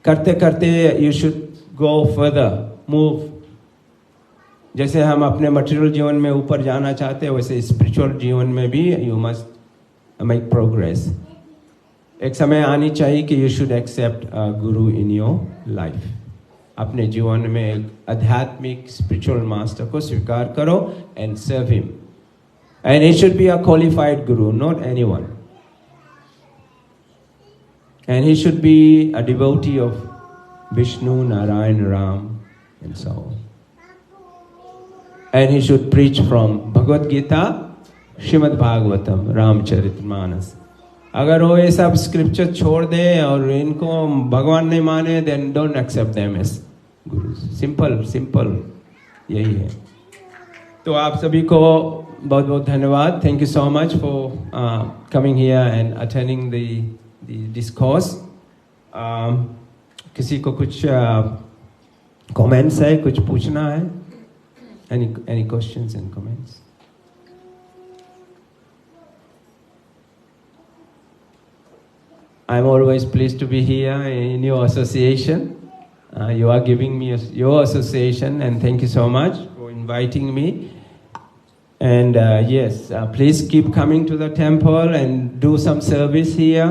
करते करते you should go further, move. जैसे हम अपने मटेरियल जीवन में ऊपर जाना चाहते हैं, वैसे स्पिरिचुअल जीवन में भी यू मस्ट मेक प्रोग्रेस। एक समय आनी चाहिए कि you should accept a Guru in your life. अपने जीवन में एक आध्यात्मिक स्पिरिचुअल मास्टर को स्वीकार करो and serve him, and he should be a qualified guru, not anyone, and he should be a devotee of Vishnu, Narayan, Ram, and so on. And he should preach from Bhagavad Gita, Srimad Bhagavatam, Ramcharitmanas. अगर वो ये सब scripture छोड़ दे और इनको भगवान नहीं माने, then don't accept them as gurus. Simple यही है। तो आप सभी को बहुत बहुत धन्यवाद। Thank you so much for coming here and attending the discourse. किसी को कुछ कमेंट्स है, कुछ पूछना है? Any questions and comments? I'm always pleased to be here in your association. You are giving me your association, and thank you so much for inviting me. And yes, please keep coming to the temple and do some service here.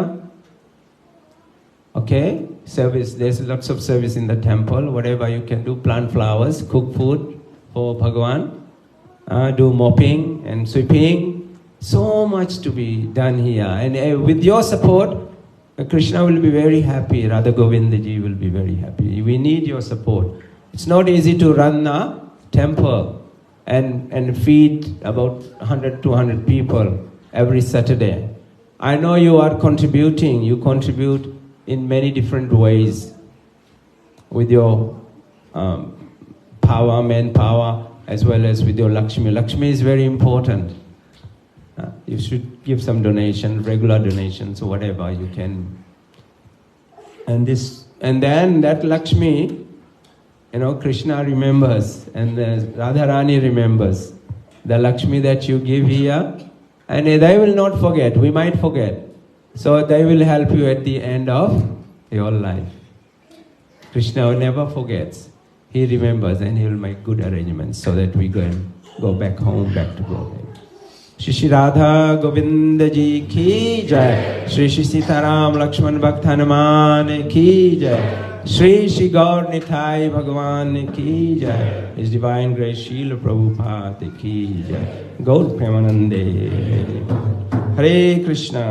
Okay? Service, there's lots of service in the temple. Whatever you can do, plant flowers, cook food for Bhagavan, do mopping and sweeping. So much to be done here, and with your support, Krishna will be very happy. Radha Govinda ji will be very happy. We need your support. It's not easy to run a temple and feed about 100-200 people every Saturday. I know you are contributing. You contribute in many different ways with your power, manpower, as well as with your Lakshmi. Lakshmi is very important. You should give some donation, regular donations, or whatever you can. And then that Lakshmi, Krishna remembers, and Radharani remembers. the Lakshmi that you give here, and they will not forget. We might forget. So they will help you at the end of your life. Krishna never forgets. He remembers and he will make good arrangements so that we can go back home, back to Godhead. Shri Radha Govinda Ji ki jai. Shri Sitaram Lakshman Bhakt Hanuman ki jai. Shri Gaur Nitai Bhagavan ki jai. His Divine Grace Srila Prabhupada ki jai. Gaur Premanande. Hare Krishna.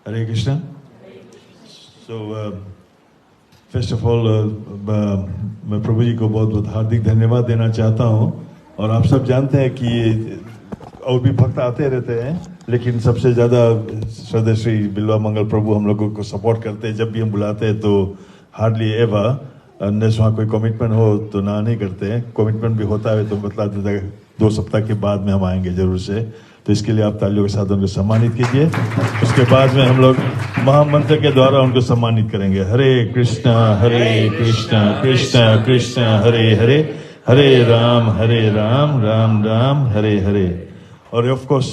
Hare Krishna. So, first of all, मैं प्रभु जी को बहुत बहुत हार्दिक धन्यवाद देना चाहता हूँ। और आप सब जानते हैं कि और भी भक्त आते रहते हैं, लेकिन सबसे ज़्यादा श्रद्धेय श्री बिल्वा मंगल प्रभु हम लोगों को सपोर्ट करते हैं। जब भी हम बुलाते हैं तो हार्डली एवर, अनलेस वहाँ कोई कमिटमेंट हो तो ना नहीं करते हैं। कमिटमेंट भी होता है तो बता देता है 2 सप्ताह के बाद में हम आएंगे जरूर से। तो इसके लिए आप तालियों के साथ उनको सम्मानित कीजिए। उसके बाद में हम लोग महामंत्र के द्वारा उनको सम्मानित करेंगे। हरे कृष्णा कृष्णा कृष्णा हरे हरे, हरे राम राम राम हरे हरे। और ऑफ कोर्स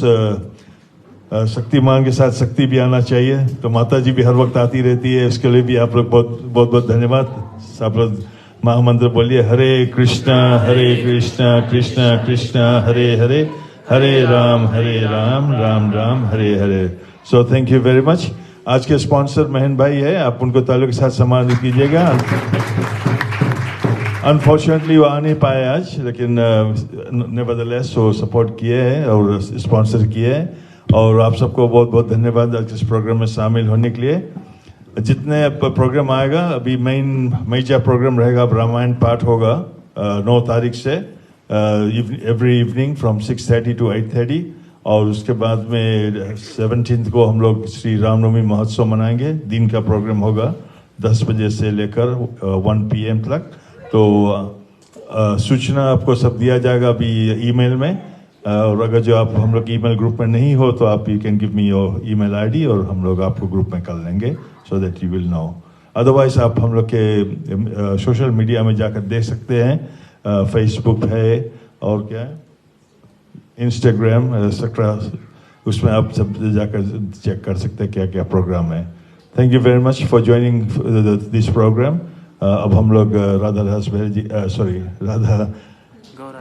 शक्तिमान के साथ शक्ति भी आना चाहिए। तो माता जी भी हर वक्त आती रहती है, उसके लिए भी आप लोग बहुत बहुत धन्यवाद। आप लोग महामंत्र बोलिए, Hare Krishna Krishna Krishna Hare Hare, Hare Ram Ram Ram Hare Hare. So thank you very much. आज के स्पॉन्सर महन भाई है, आप उनको तालियों के साथ सम्मानित कीजिएगा। अनफॉर्चुनेटली वो आ नहीं पाए आज, लेकिन नेवरदलेस वो सपोर्ट किए हैं और स्पॉन्सर किए हैं। और आप सबको बहुत बहुत धन्यवाद आज इस प्रोग्राम में शामिल होने के लिए। जितने प्रोग्राम आएगा, अभी मेजर प्रोग्राम रहेगा, रामायण पाठ होगा 9 तारीख से एवरी इवनिंग फ्रॉम 6:30 to 8:30। और उसके बाद में 17 को हम लोग श्री रामनवमी महोत्सव मनाएंगे। दिन का प्रोग्राम होगा 10 बजे से लेकर 1 PM तक। तो सूचना आपको सब दिया जाएगा अभी ईमेल में। और अगर जो आप हम लोग ईमेल ग्रुप में नहीं हो तो आप you can give me your email ID और हम लोग आपको ग्रुप में कर लेंगे, so that you will know. Otherwise आप हम लोग के सोशल मीडिया में जाकर देख सकते हैं। फेसबुक है और क्या है, इंस्टाग्राम एक्सेट्रा, उसमें आप सब जाकर चेक कर सकते हैं क्या क्या प्रोग्राम है। Thank you very much for joining this program. अब हम लोग राधा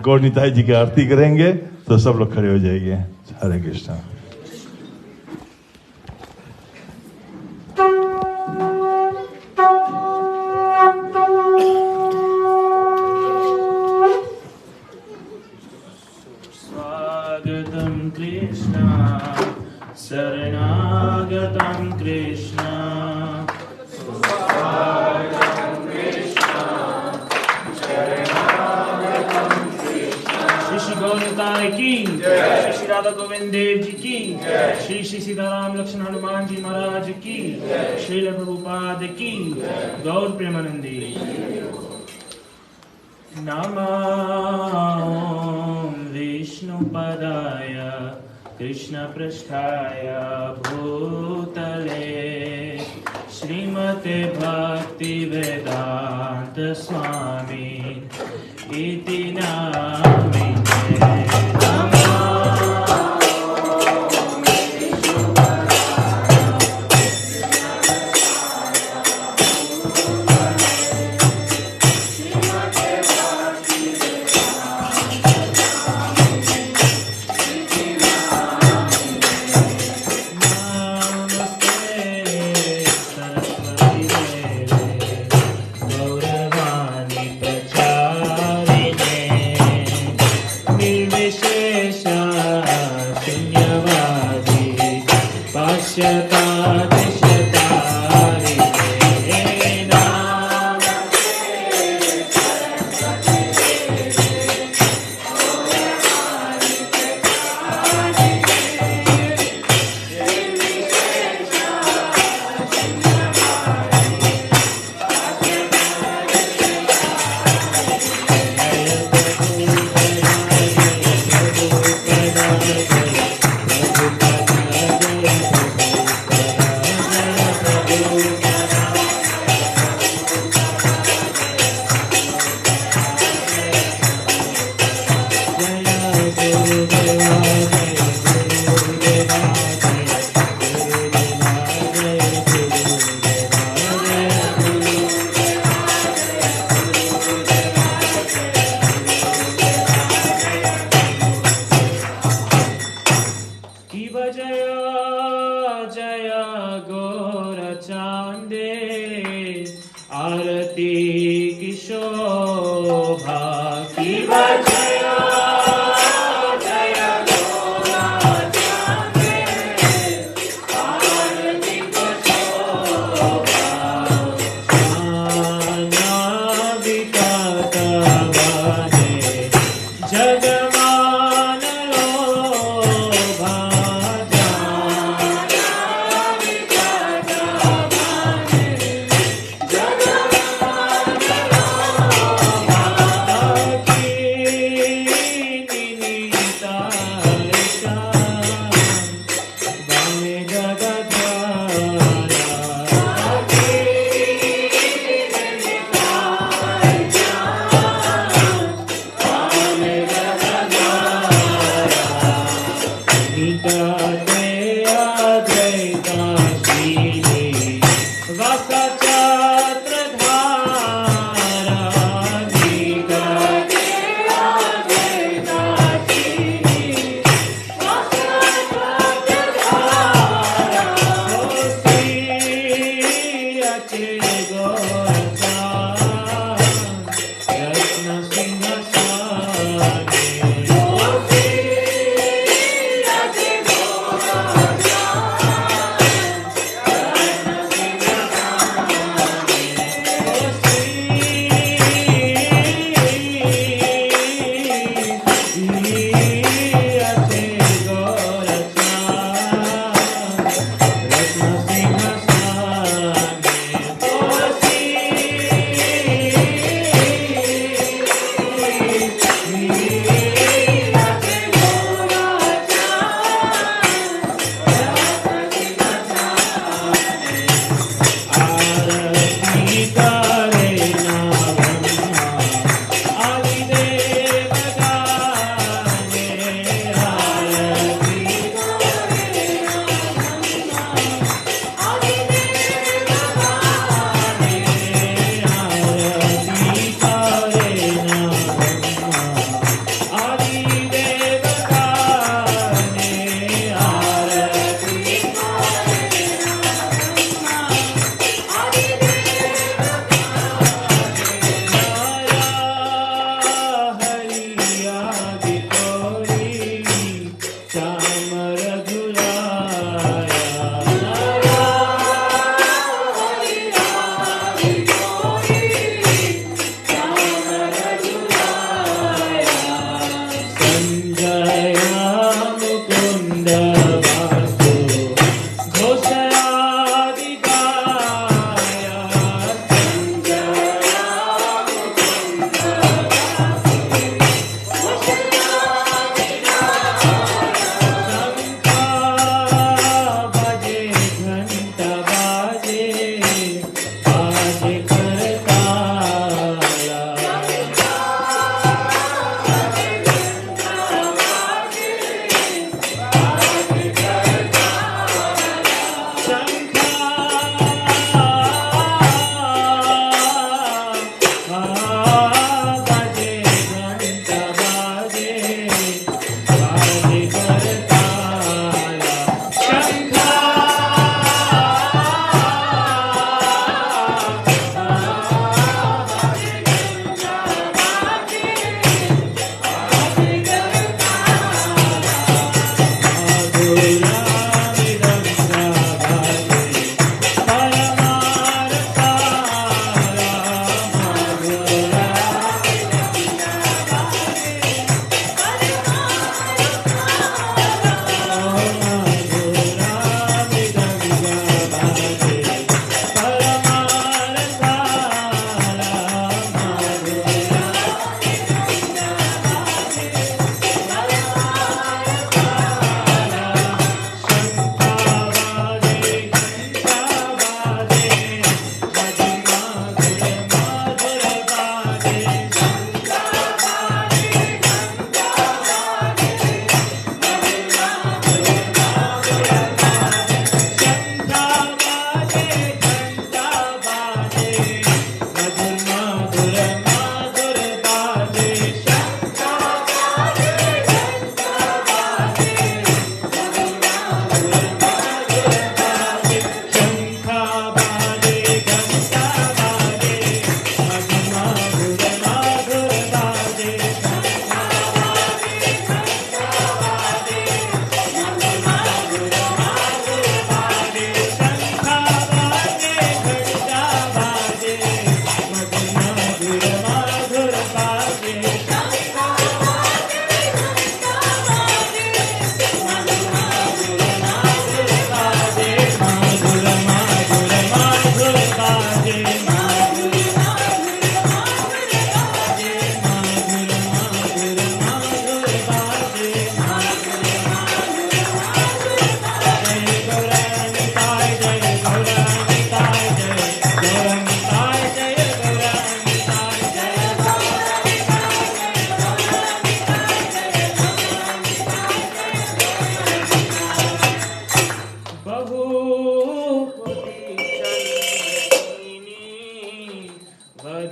गौर निताई जी की आरती करेंगे, तो सब लोग खड़े हो जाएंगे। हरे कृष्णा। स्वागतम कृष्णा शरणागतम कृष्णा, की श्री राधा गोविंद देव जी की, श्री सीताराम लक्ष्मण हनुमान जी महाराज की, श्रील प्रभुपाद की, गौर प्रेमानंदी। नमो विष्णुपदाय कृष्ण पृष्ठाय भूतले श्रीमते भक्ति वेदांत स्वामी इति नामिने। की शोभा की बजया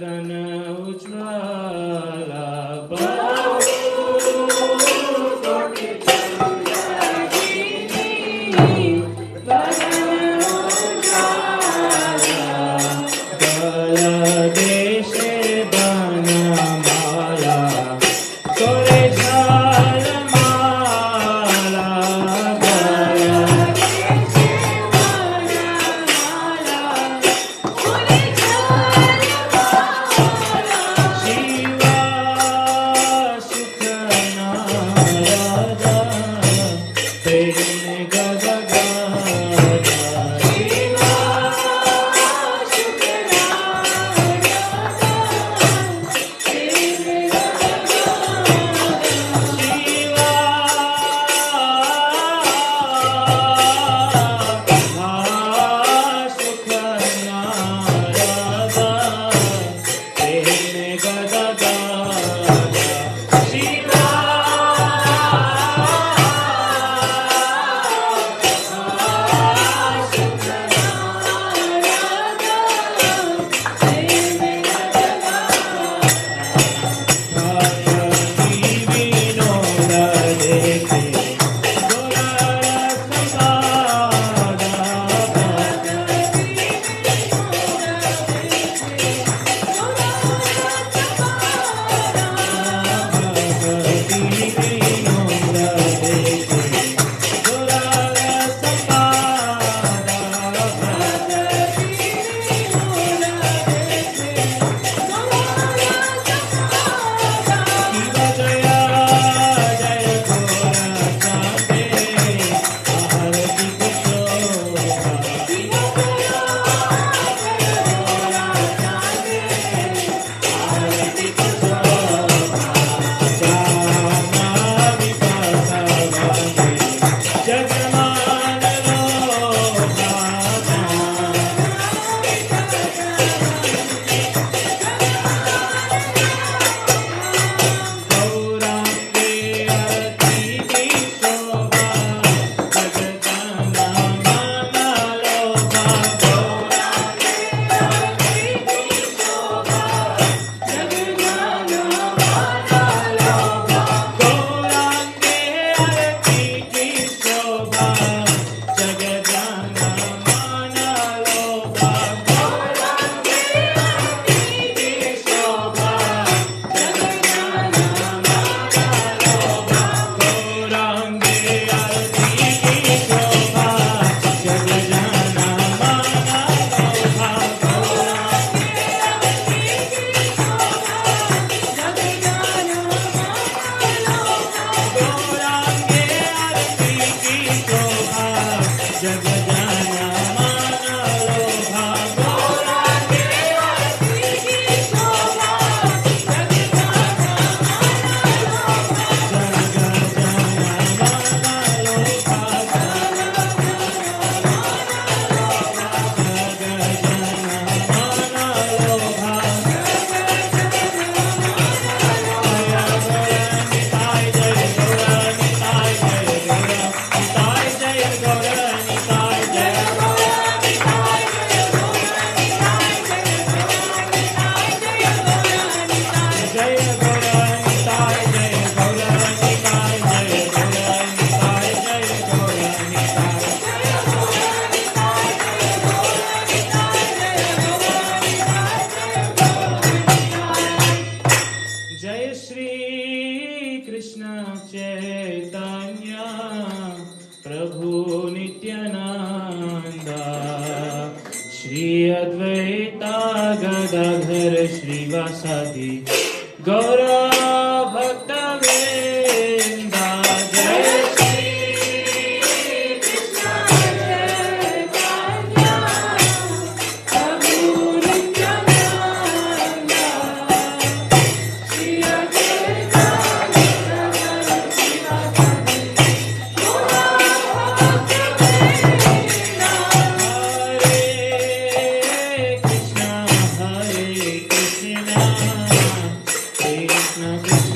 गगन उज्ज्वला गदाधर श्रीवासादि गौरा भक्त वृंदा जय श्री कृष्ण चैतन्य प्रभु नित्यानंद श्री अद्वैत गदाधर श्रीवासादि गौरा भक्त वृंदा Krishna Krishna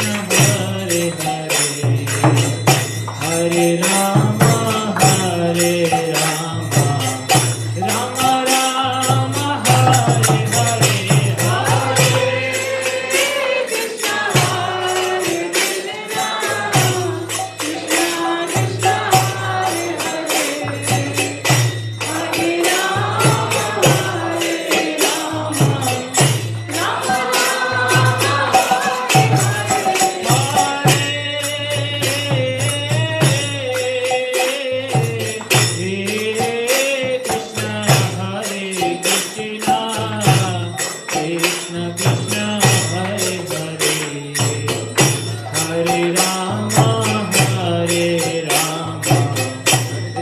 कृष्ण हरे हरे हरे राम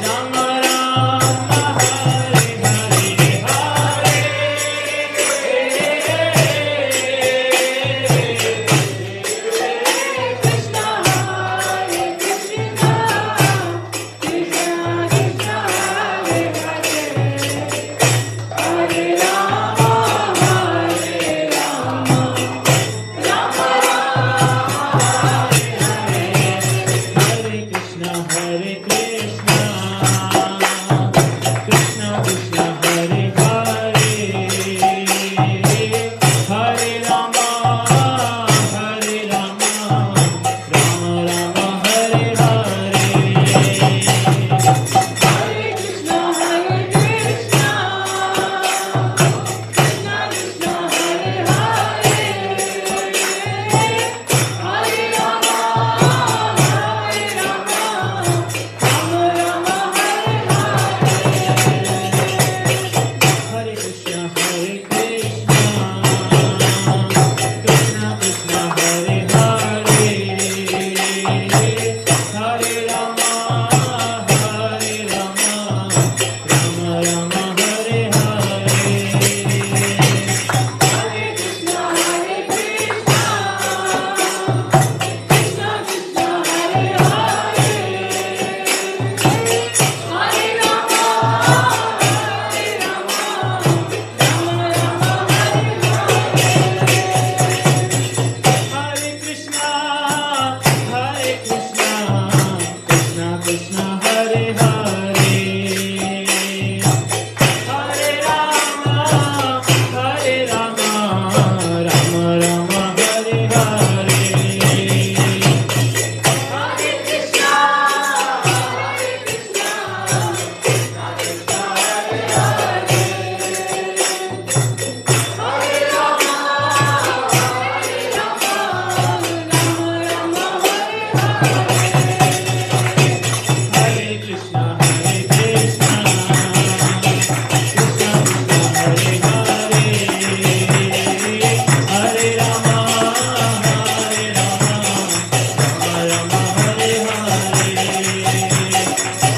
राम राम हरे हरे हरे कृष्ण हरे कृष्ण कृष्ण कृष्ण हरे हरे हरे राम राम हरे कृष्ण हरे कृष्ण कृष्ण कृष्ण हरे हरे हरे राम राम राम हरे हरे हरे कृष्ण हरे कृष्ण कृष्ण कृष्ण हरे हरे हरे राम राम राम हरे हरे कृष्ण हरे कृष्ण कृष्ण कृष्ण हरे हरे हरे राम राम राम हरे हरे हरे कृष्ण हरे कृष्ण कृष्ण कृष्ण हरे हरे हरे राम हरे कृष्ण कृष्ण कृष्ण हरे हरे हरे राम राम राम हरे हरे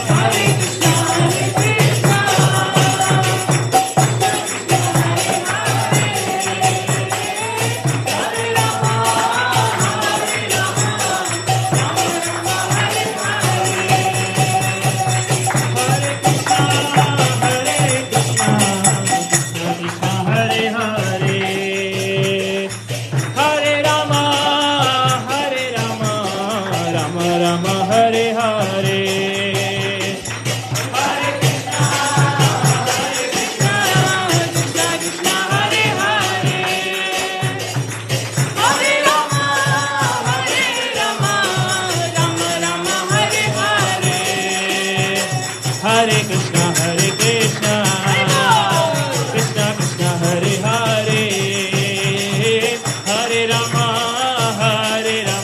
हरे कृष्ण हरे राम हरे कृष्ण हरे कृष्ण कृष्ण कृष्ण हरे हरे हरे राम राम हरे हरे हरे कृष्ण हरे कृष्ण हरे राम हरे कृष्ण कृष्ण कृष्ण हरे हरे हरे राम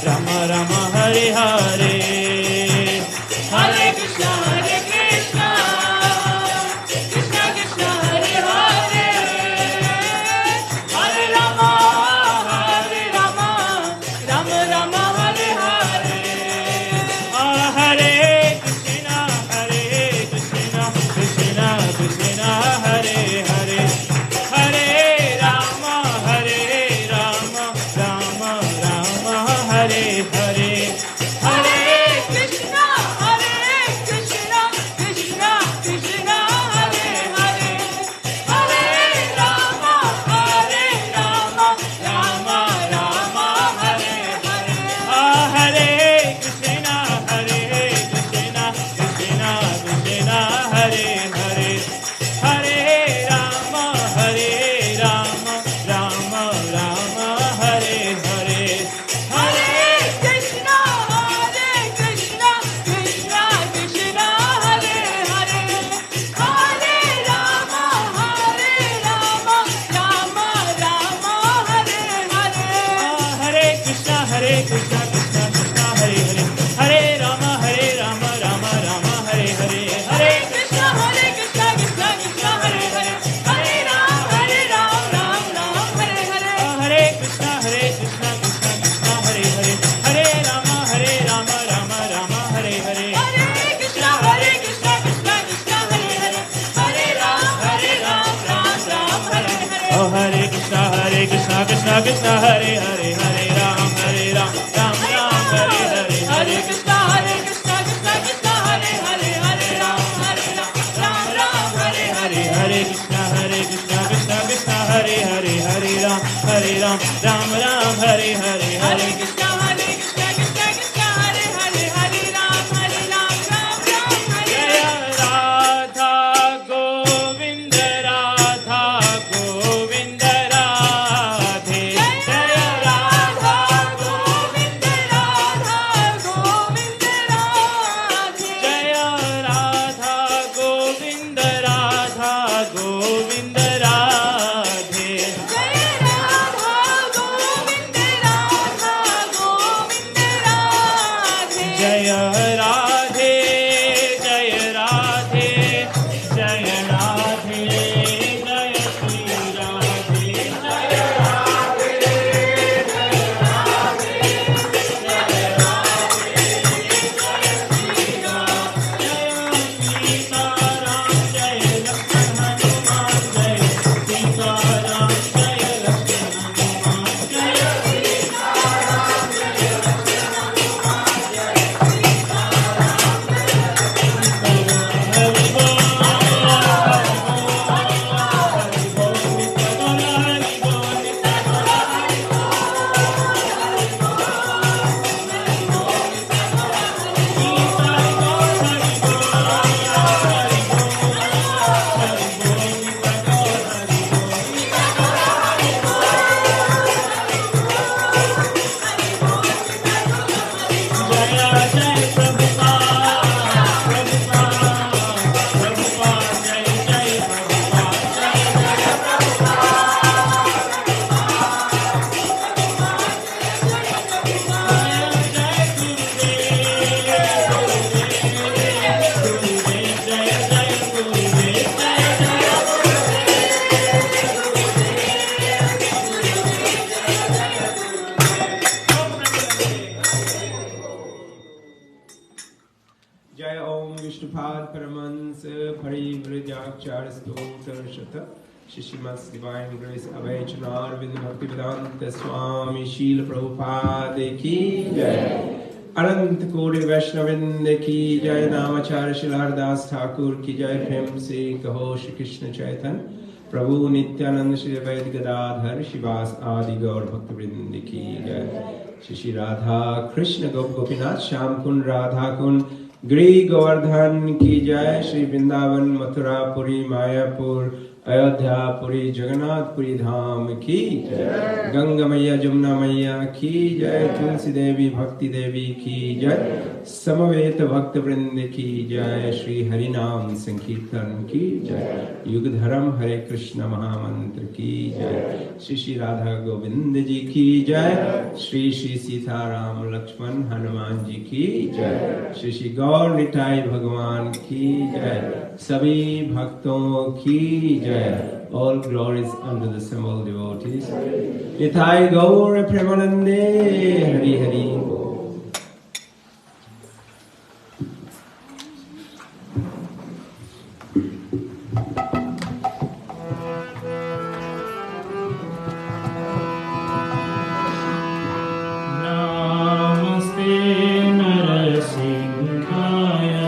राम राम हरे हरे हरे कृष्ण कृष्ण कृष्ण हरे हरे हरे राम राम राम हरे हरे हरे कृष्ण हरे कृष्ण कृष्ण कृष्ण हरे हरे हरे राम राम राम हरे हरे हरे कृष्ण हरे कृष्ण कृष्ण कृष्ण हरे हरे हरे राम राम राम हरे हरे हरे कृष्ण कृष्ण कृष्ण हरे हरे हरे राम राम राम हरे हरे हरे कृष्ण कृष्ण कृष्ण कृष्ण हरे हरे हरे राम राम राम हरे हरे हरे कृष्ण कृष्ण कृष्ण हरे हरे हरे राम राम राम हरे हरे हरे कृष्ण कृष्ण कृष्ण कृष्ण हरे हरे हरे राम राम राम हरे हरे हरे कृष्ण कृष्ण कृष्ण हरे हरे हरे राम राम राम हरे हरे हरे कृष्ण कृष्ण कृष्ण हरे Hare Hare Ram Ram Ram Hare Krishna Krishna Krishna Hare Hare Hare Ram Ram Ram Hare Hare Hare Krishna Krishna Krishna Hare Hare Hare Ram Ram Ram Hare Hare Hare Krishna Krishna Krishna Hare Hare Hare Ram Ram Ram Hare Hare Hare Krishna Krishna Krishna Hare Hare Hare Ram Ram Ram Hare Hare Jaya Radha Govinda Radha Govinda Radhe Jaya Radha Govinda Radha Govinda Radhe Jaya Radha Govinda Radha Govinda Radhe Jaya Radha Govinda Radha Govinda Radhe Jaya Radhe Jaya Radhe Jaya Radhe Jaya Shri Radhe Jaya Sita Ram Jaya Lakshman Hanuman Jaya Sita Ram Jaya Lakshman Hanuman Jaya जय ओम विष्णुपाद परमहंस परिव्रजाचार्य स्तोत्र शत शिशिमस divine grace अभय चुनार विंद भक्ति वेदांत स्वामी शील प्रभुपाद की जय अनंत कोटि वैष्णविंद की जय नामाचार्य शिलारदास ठाकुर की जय प्रेम से कहो श्री कृष्ण चैतन्य प्रभु नित्यानंद श्री वैद गदाधर शिवास आदि गौर भक्त वृंद की जय श्री राधा कृष्ण गोपीनाथ श्याम कुंड राधा कुंड गिरि गोवर्धन की जय श्री वृंदावन मथुरापुरी मायापुर अयोध्या पुरी जगन्नाथपुरी धाम की जय गंगा मैया जमुना मैया की जय तुलसी देवी भक्ति देवी की जय समवेत भक्त वृंद की जय श्री हरि नाम संकीर्तन की जय युग धर्म हरे कृष्ण महामंत्र की जय श्री श्री राधा गोविंद जी की जय श्री श्री सीताराम लक्ष्मण हनुमान जी की जय श्री श्री गौर निताई भगवान की जय सभी भक्तों की जय all glories unto the assembled devotees Nitai Gaur Premanande Hari Hari Namaste Narasimhaya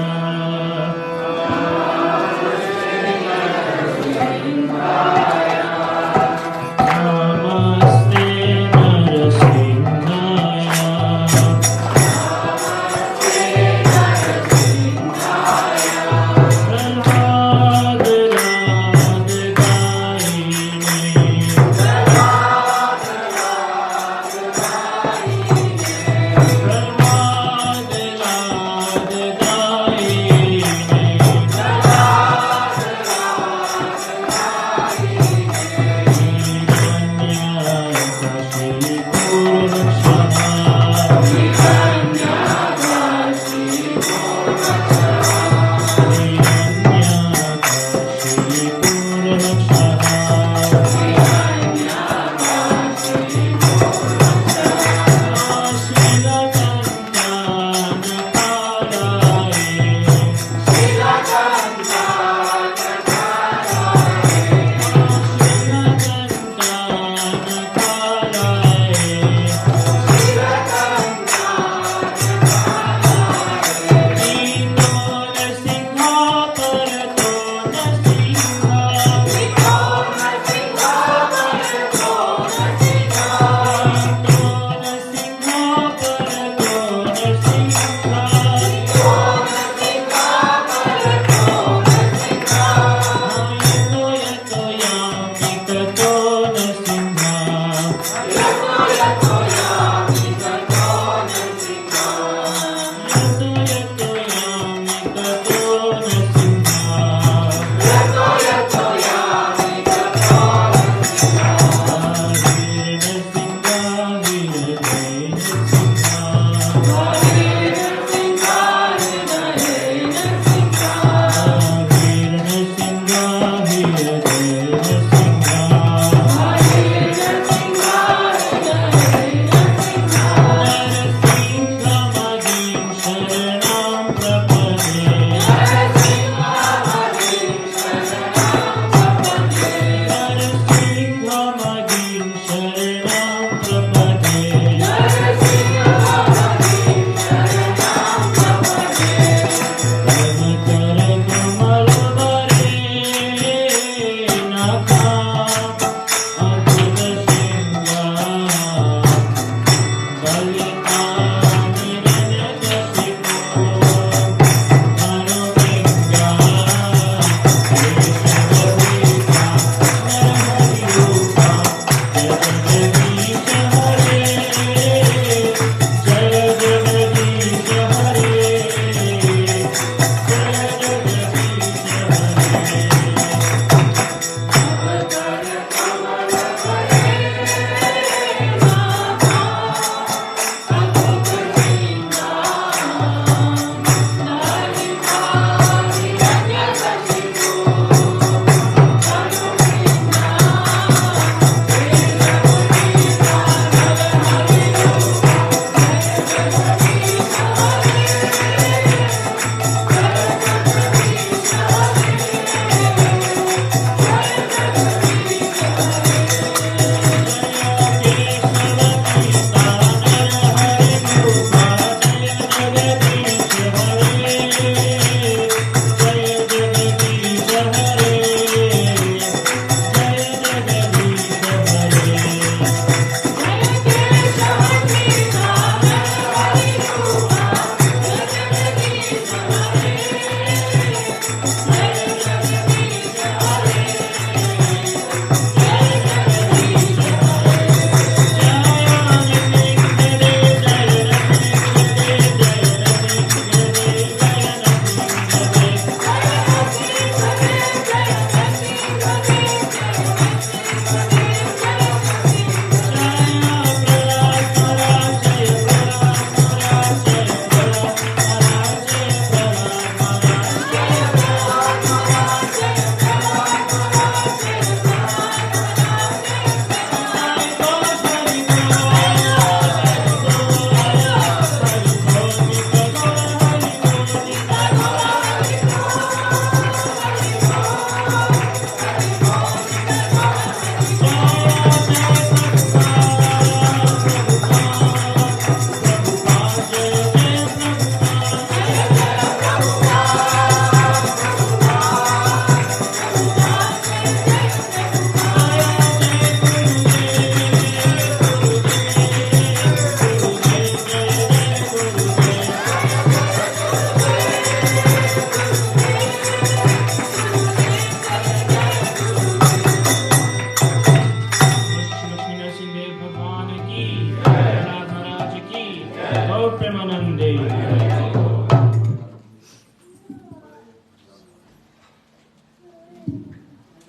Gaur Premanande.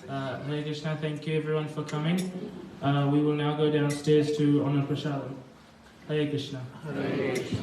Hare Krishna, thank you everyone for coming. We will now go downstairs to honor Prasadam. Hare Krishna. Hare Krishna.